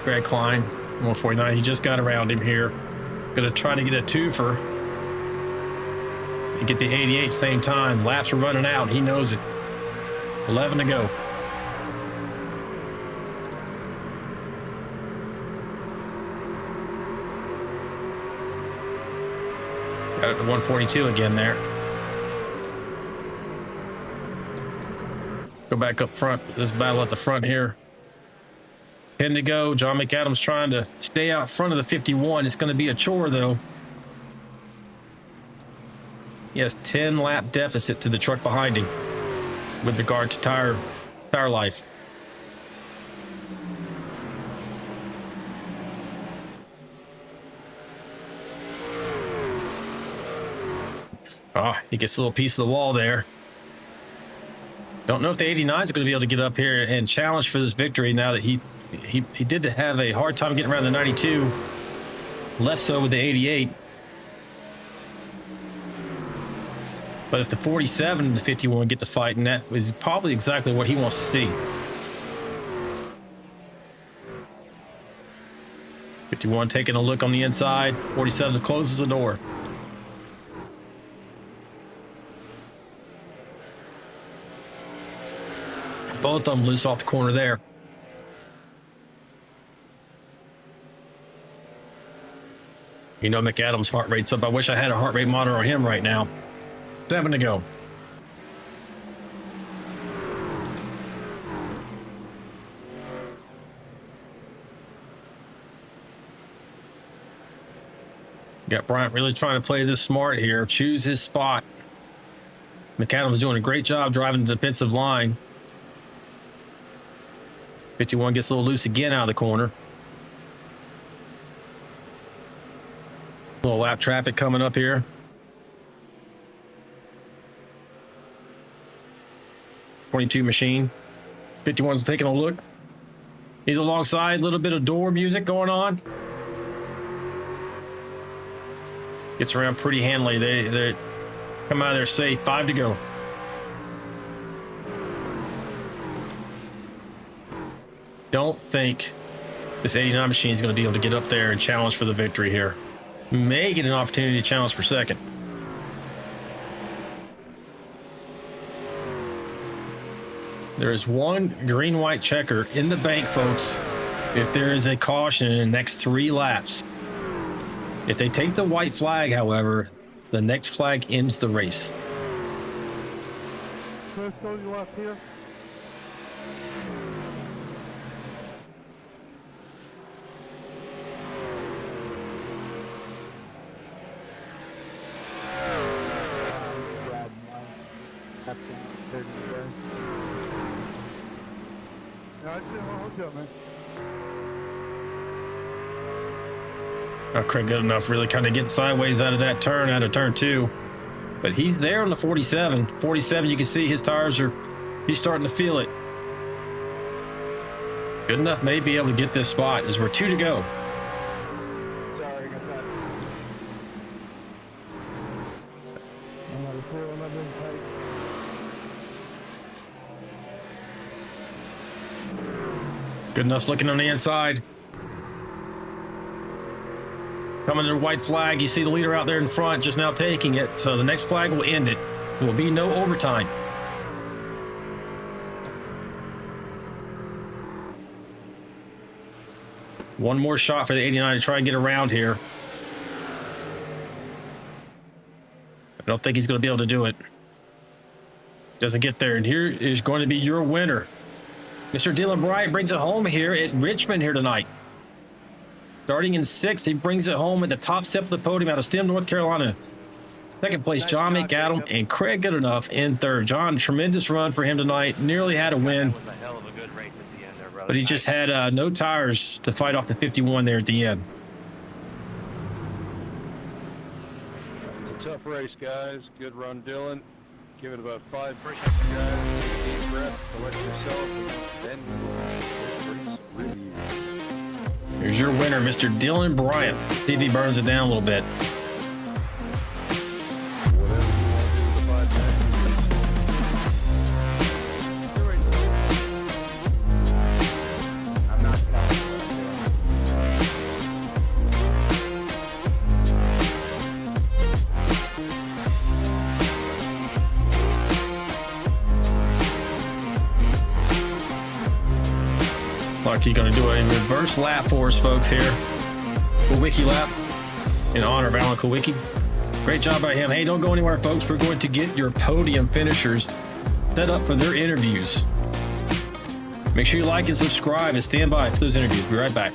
Greg Klein, 149. He just got around him here. Going to try to get a twofer and get the 88 same time. Laps are running out. He knows it. 11 to go. Got it to 142 again there. Go back up front. This battle at the front here. 10 to go. John McAdams trying to stay out front of the 51. It's going to be a chore, though. He has 10 lap deficit to the truck behind him with regard to tire life. Oh, he gets a little piece of the wall there. Don't know if the 89 is going to be able to get up here and challenge for this victory now that he did have a hard time getting around the 92. Less so with the 88. But if the 47 and the 51 get to fight, and that is probably exactly what he wants to see. 51 taking a look on the inside. 47 closes the door. Both of them loose off the corner there. You know, McAdams' heart rate's up. I wish I had a heart rate monitor on him right now. 7 to go. Got Bryant really trying to play this smart here. Choose his spot. McAdams doing a great job driving the defensive line. 51 gets a little loose again out of the corner. A little lap traffic coming up here. .22 machine. 51's taking a look. He's alongside. A little bit of door music going on. Gets around pretty handily. Come out of there safe. 5 to go. Don't think this 89 machine is going to be able to get up there and challenge for the victory here. May get an opportunity to challenge for second. There is one green-white checker in the bank, folks, if there is a caution in the next 3 laps. If they take the white flag, however, the next flag ends the race. Chris, go to your left here. Not quite good enough, really kind of getting sideways out of that turn, out of turn 2. But he's there on the 47. 47, you can see his tires are, he's starting to feel it. Good enough, may be able to get this spot as we're 2 to go. Sorry, I got that. Good enough looking on the inside. Coming to the white flag, you see the leader out there in front just now taking it. So the next flag will end it. There will be no overtime. One more shot for the 89 to try and get around here. I don't think he's going to be able to do it. Doesn't get there. And here is going to be your winner. Mr. Dylan Bryant brings it home here at Richmond here tonight. Starting in 6th, he brings it home at the top step of the podium out of Stem, North Carolina. Second place, John McAdam and Craig Goodenough in 3rd. John, tremendous run for him tonight. Nearly had a win. That was a hell of a good race at the end there, brother. But he just had no tires to fight off the 51 there at the end. It's a tough race, guys. Good run, Dylan. Give it about 5 push-ups, guys. Deep breath, collect yourself, and then we will race review. Here's your winner, Mr. Dylan Bryant. See if he burns it down a little bit. He's going to do a reverse lap for us, folks, here. Kowicki lap in honor of Alan Kowicki. Great job by him. Hey, don't go anywhere, folks. We're going to get your podium finishers set up for their interviews. Make sure you like and subscribe and stand by for those interviews. Be right back.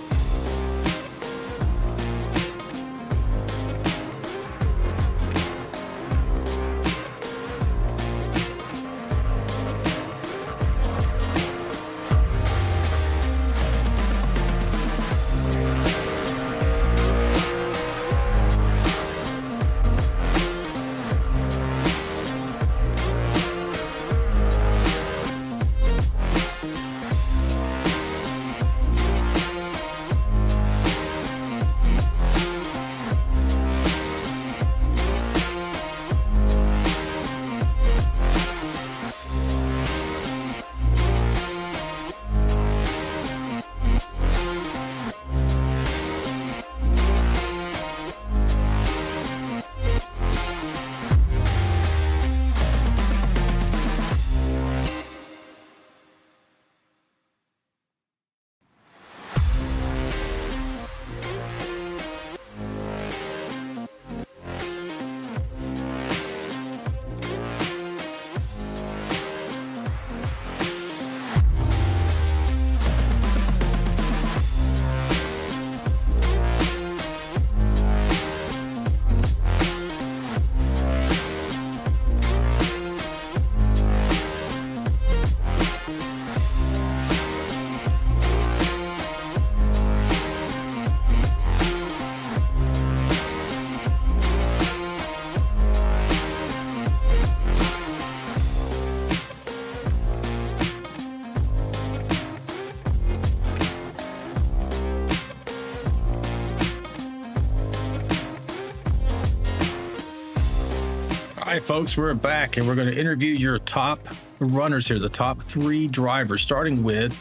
right, folks, we're back and we're going to interview your top runners here, the top 3 drivers, starting with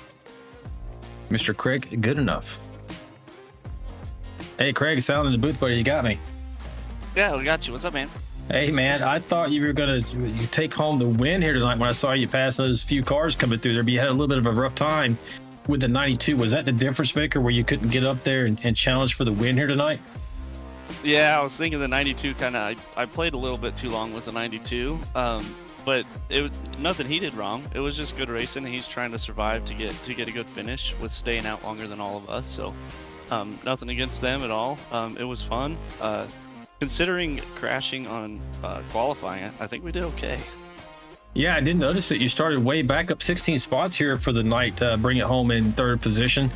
Mr. Craig Goodenough. Hey, Craig, sound in the booth, buddy. You got me. Yeah, we got you. What's up, man? Hey, man, I thought you were going to take home the win here tonight when I saw you pass those few cars coming through there, but you had a little bit of a rough time with the 92. Was that the difference maker where you couldn't get up there and challenge for the win here tonight? Yeah, I was thinking the 92 kind of, I played a little bit too long with the 92, but it was nothing he did wrong. It was just good racing, and he's trying to survive to get a good finish with staying out longer than all of us. So nothing against them at all. It was fun. Considering crashing on qualifying, I think we did okay. Yeah, I did notice that you started way back up 16 spots here for the night, bring it home in 3rd position.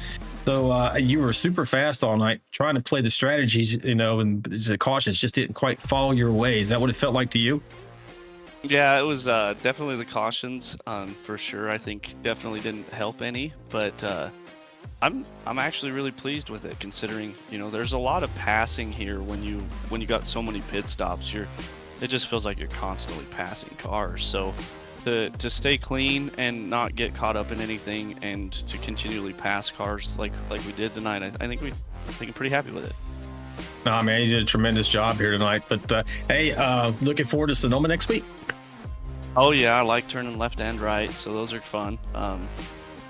So you were super fast all night, trying to play the strategies, and the cautions just didn't quite fall your way. Is that what it felt like to you? Yeah, it was definitely the cautions, for sure. I think definitely didn't help any, but I'm actually really pleased with it, considering there's a lot of passing here when you got so many pit stops. It just feels like you're constantly passing cars. So to stay clean and not get caught up in anything, and to continually pass cars like we did tonight, I think I'm pretty happy with it. Nah, man, you did a tremendous job here tonight. But hey, looking forward to Sonoma next week. Oh yeah, I like turning left and right, so those are fun.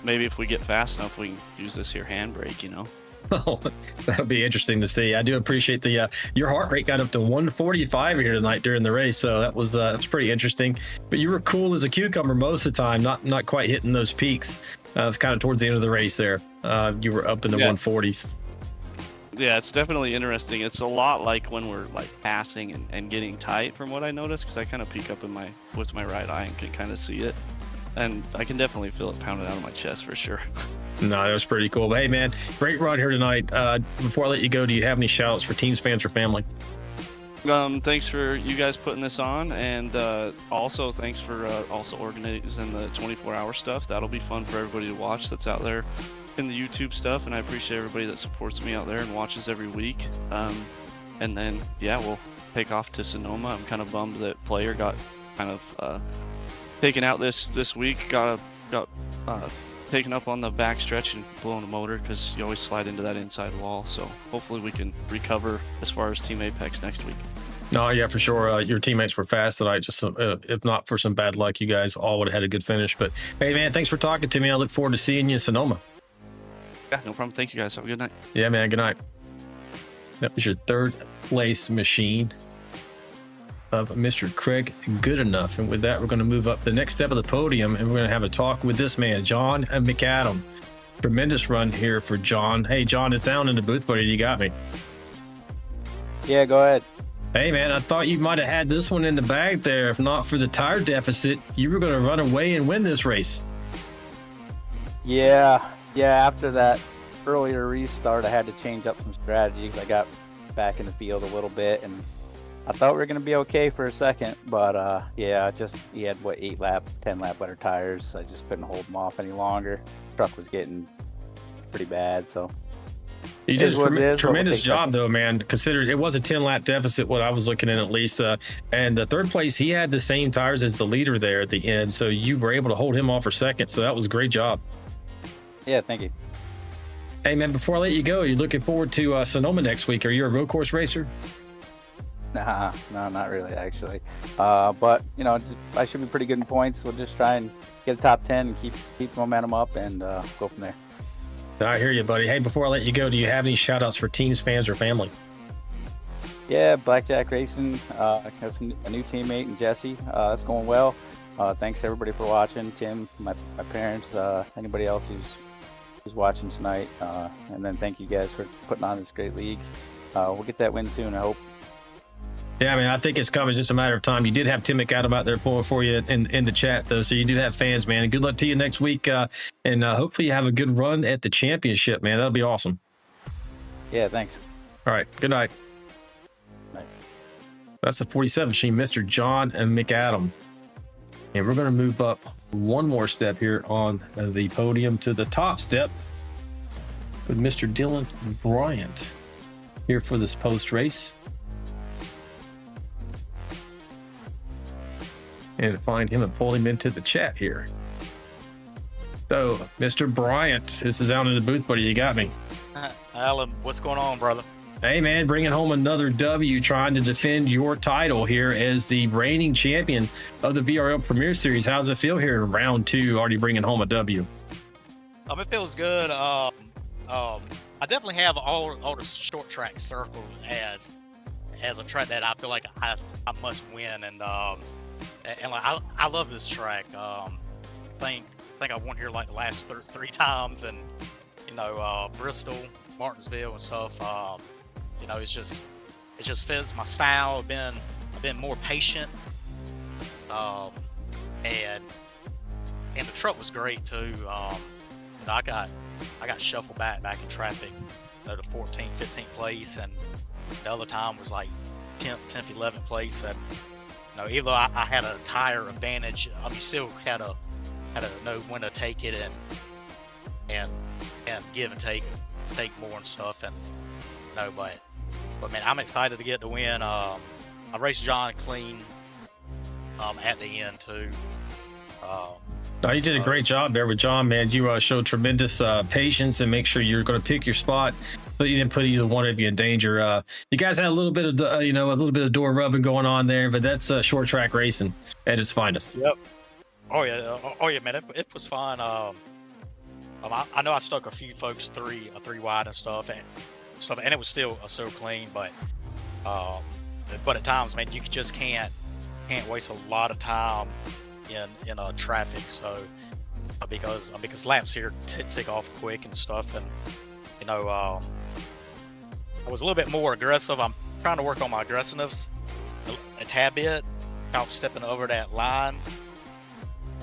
Maybe if we get fast enough, we can use this here handbrake, Oh, that'll be interesting to see. I do appreciate the your heart rate got up to 145 here tonight during the race, so that was pretty interesting. But you were cool as a cucumber most of the time, not quite hitting those peaks. It's kind of towards the end of the race there. You were up in the 140s. Yeah, it's definitely interesting. It's a lot like when we're like passing and getting tight, from what I noticed, because I kind of peek up with my right eye and can kind of see it. And I can definitely feel it pounding out of my chest for sure. No, that was pretty cool. But hey, man, great run here tonight. Before I let you go, do you have any shout outs for teams, fans, or family? Thanks for you guys putting this on, and also thanks for also organizing the 24-hour stuff. That'll be fun for everybody to watch that's out there in the YouTube stuff, and I appreciate everybody that supports me out there and watches every week. And then, yeah, we'll take off to Sonoma. I'm kind of bummed that Player got kind of taken out this week, got taken up on the back stretch and blown a motor, because you always slide into that inside wall. So hopefully we can recover as far as Team Apex next week. No, yeah, for sure. Your teammates were fast tonight. Just if not for some bad luck, you guys all would have had a good finish. But hey, man, thanks for talking to me. I look forward to seeing you in Sonoma. Yeah, no problem. Thank you guys. Have a good night. Yeah, man. Good night. That was your 3rd place machine of Mr. Craig Goodenough. And with that, we're going to move up the next step of the podium, and we're going to have a talk with this man, John McAdam. Tremendous run here for John. Hey, John, it's down in the booth, buddy. You got me. Yeah, go ahead. Hey, man, I thought you might have had this one in the bag there. If not for the tire deficit, you were going to run away and win this race. Yeah, after that earlier restart, I had to change up some strategies. I got back in the field a little bit, and I thought we were going to be okay for a second, but yeah, he had 10 lap better tires. I just couldn't hold them off any longer. Truck was getting pretty bad, so. You did a tremendous job, though, man. Considered it was a 10-lap deficit, what I was looking at least. And the 3rd place, he had the same tires as the leader there at the end, so you were able to hold him off for second. So that was a great job. Yeah, thank you. Hey, man, before I let you go, you're looking forward to Sonoma next week. Are you a road course racer? Nah, no, not really, actually. But I should be pretty good in points. We'll just try and get a top 10 and keep momentum up and go from there. I hear you, buddy. Hey, before I let you go, do you have any shout outs for teams, fans, or family? Yeah, Blackjack Racing, got a new teammate in Jesse. That's going well. Thanks everybody for watching. Tim, my parents, anybody else who's watching tonight. And then thank you guys for putting on this great league. We'll get that win soon, I hope. Yeah, I mean, I think it's coming. It's just a matter of time. You did have Tim McAdam out there pulling for you in the chat, though, so you do have fans, man. And good luck to you next week, and hopefully you have a good run at the championship, man. That'll be awesome. Yeah, thanks. All right, good night. Night. That's the 47 machine, Mr. John McAdam. And we're going to move up one more step here on the podium to the top step with Mr. Dylan Bryant here for this post-race. and find him and pull him into the chat here. So, Mr. Bryant, this is out in the booth, buddy. You got me. Alan, what's going on, brother? Hey, man, bringing home another W, trying to defend your title here as the reigning champion of the VRL Premiere Series. How's it feel here in round 2, already bringing home a W? It feels good. I definitely have all the short track circled as a track that I feel like I must win, and like I love this track. I think I won here like the last three times, and Bristol, Martinsville, and stuff. It just fits my style. I've been more patient, and the truck was great too. I got shuffled back in traffic, the 14th, 15th place, and the other time was like 10th, 11th place. And even though I had a tire advantage, you still had to know when to take it and give and take more and stuff. And but man, I'm excited to get the win. I raced John clean at the end too. No, you did a great job there with John, man. You showed tremendous patience and make sure you're going to pick your spot so you didn't put either one of you in danger. You guys had a little bit of a little bit of door rubbing going on there, but that's short track racing at its finest. Yep. Oh yeah, man. It was fun. I know I stuck a few folks three wide and stuff, and it was still clean. But at times, man, you just can't waste a lot of time in traffic. So because laps here take off quick and stuff, and I was a little bit more aggressive. I'm trying to work on my aggressiveness a tad bit, kind of stepping over that line.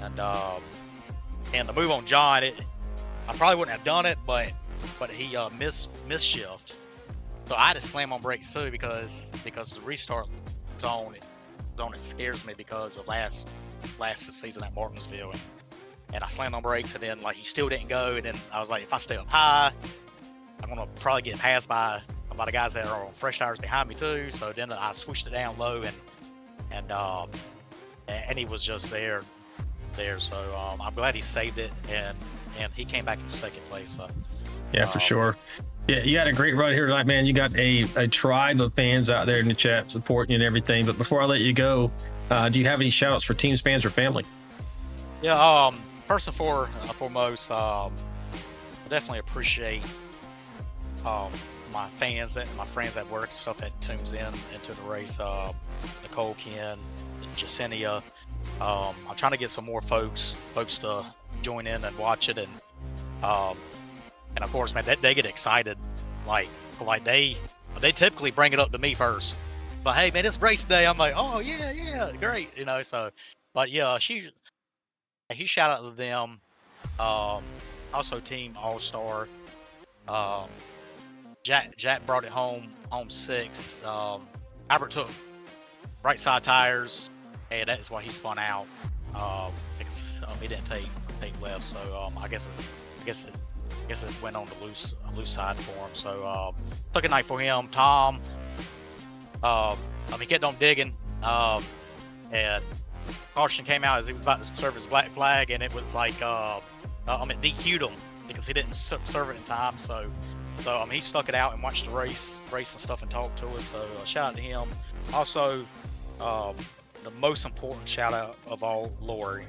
And the move on John, I probably wouldn't have done it, but he misshift. So I had to slam on brakes too because the restart zone it scares me because of last season at Martinsville, and I slammed on brakes, and then like he still didn't go, and then I was like, if I stay up high, I'm gonna probably get passed by the guys that are on fresh tires behind me too. So then I switched it down low, and he was just there. So I'm glad he saved it, and he came back in second place. So yeah, for sure. Yeah, you had a great run here tonight, man. You got a tribe of fans out there in the chat supporting you and everything. But before I let you go, do you have any shout outs for teams, fans, or family? Yeah, first and foremost, I definitely appreciate my fans and my friends at work and stuff that tunes into the race. Nicole, Ken, Jacinia. I'm trying to get some more folks to join in and watch it, and of course, man, they get excited. Like they typically bring it up to me first. But hey, man, it's race day. I'm like, oh yeah, great, So, but yeah, he shout out to them. Also, Team All Star. Jack brought it home 6. Albert took right side tires, and that is why he spun out. Because he didn't take left, so I guess it went on the loose side for him. So took a night for him. Tom, he kept on digging, and caution came out as he was about to serve his black flag, and it was like it DQ'd him because he didn't serve it in time. So he stuck it out and watched the race and stuff and talked to us. So shout out to him. Also, the most important shout out of all, Lori,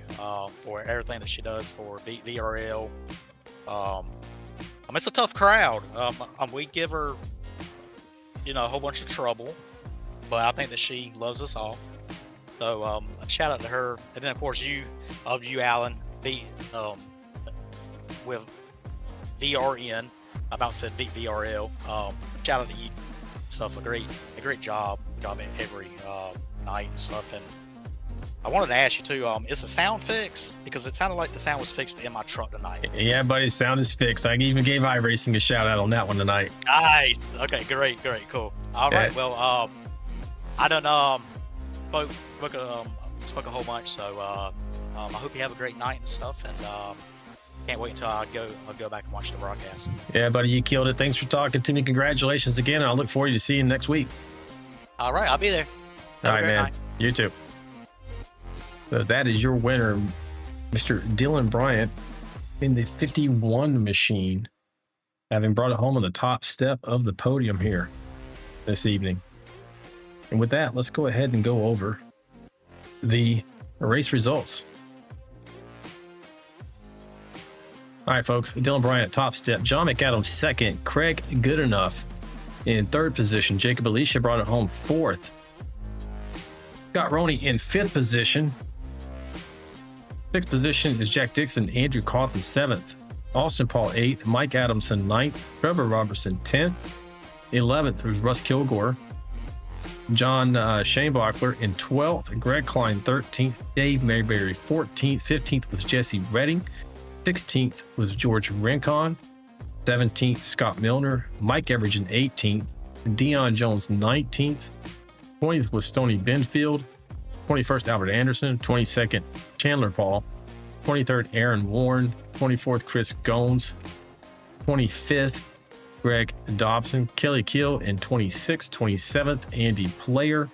for everything that she does for VRL. It's a tough crowd. We give her, a whole bunch of trouble, but I think that she loves us all. So a shout out to her, and then of course you, Alan, with VRN. I about said VRL. Shout out to you. Stuff a great job every night and stuff. And I wanted to ask you too, is the sound fixed? Because it sounded like the sound was fixed in my truck tonight. Yeah, buddy, sound is fixed. I even gave iRacing a shout out on that one tonight. Nice. Okay, great, cool. All right, well, I done spoke a whole bunch, so I hope you have a great night and stuff, and can't wait until I'll go back and watch the broadcast. Yeah, buddy, you killed it. Thanks for talking to me. Congratulations again, and I look forward to seeing you next week. All right, I'll be there. All right, man. Night. You too. So that is your winner, Mr. Dylan Bryant, in the 51 machine, having brought it home on the top step of the podium here this evening. And with that, let's go ahead and go over the race results. All right, folks. Dylan Bryant, top step. John McAdams, second. Craig Goodenough in third position. Jacob Alicia brought it home fourth. Scott Roney in fifth position. Sixth position is Jack Dixon. Andrew Cawthon, seventh. Austin Paul, eighth. Mike Adamson, ninth. Trevor Robertson, 10th. 11th was Russ Kilgore. John Shanebachler in 12th. Greg Klein, 13th. Dave Mayberry, 14th. 15th was Jesse Redding. 16th was George Rincon. 17th, Scott Milner. Mike Everidge, 18th. Dion Jones, 19th. 20th was Stoney Benfield. 21st, Albert Anderson. 22nd, Chandler Paul. 23rd, Aaron Warren. 24th, Chris Gomes. 25th, Greg Dobson. Kelly Keel in 26th. 27th, Andy Player.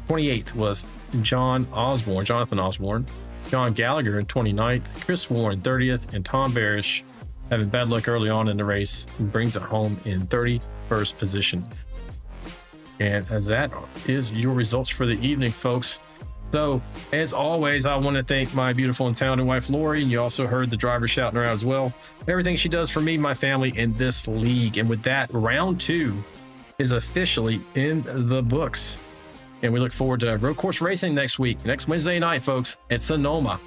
28th was Jonathan Osborne. John Gallagher in 29th, Chris Warren 30th, and Tom Barish, having bad luck early on in the race, brings it home in 31st position. And that is your results for the evening, folks. So, as always, I want to thank my beautiful and talented wife, Lori, and you also heard the driver shouting her out as well. Everything she does for me, my family, in this league. And with that, round 2 is officially in the books. And we look forward to road course racing next Wednesday night, folks, at Sonoma.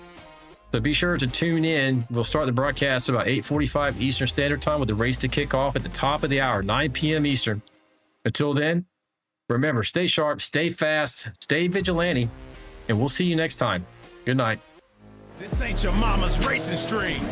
So be sure to tune in. We'll start the broadcast about 8:45 Eastern Standard Time with the race to kick off at the top of the hour, 9 p.m. Eastern. Until then, remember, stay sharp, stay fast, stay vigilante, and we'll see you next time. Good night. This ain't your mama's racing stream.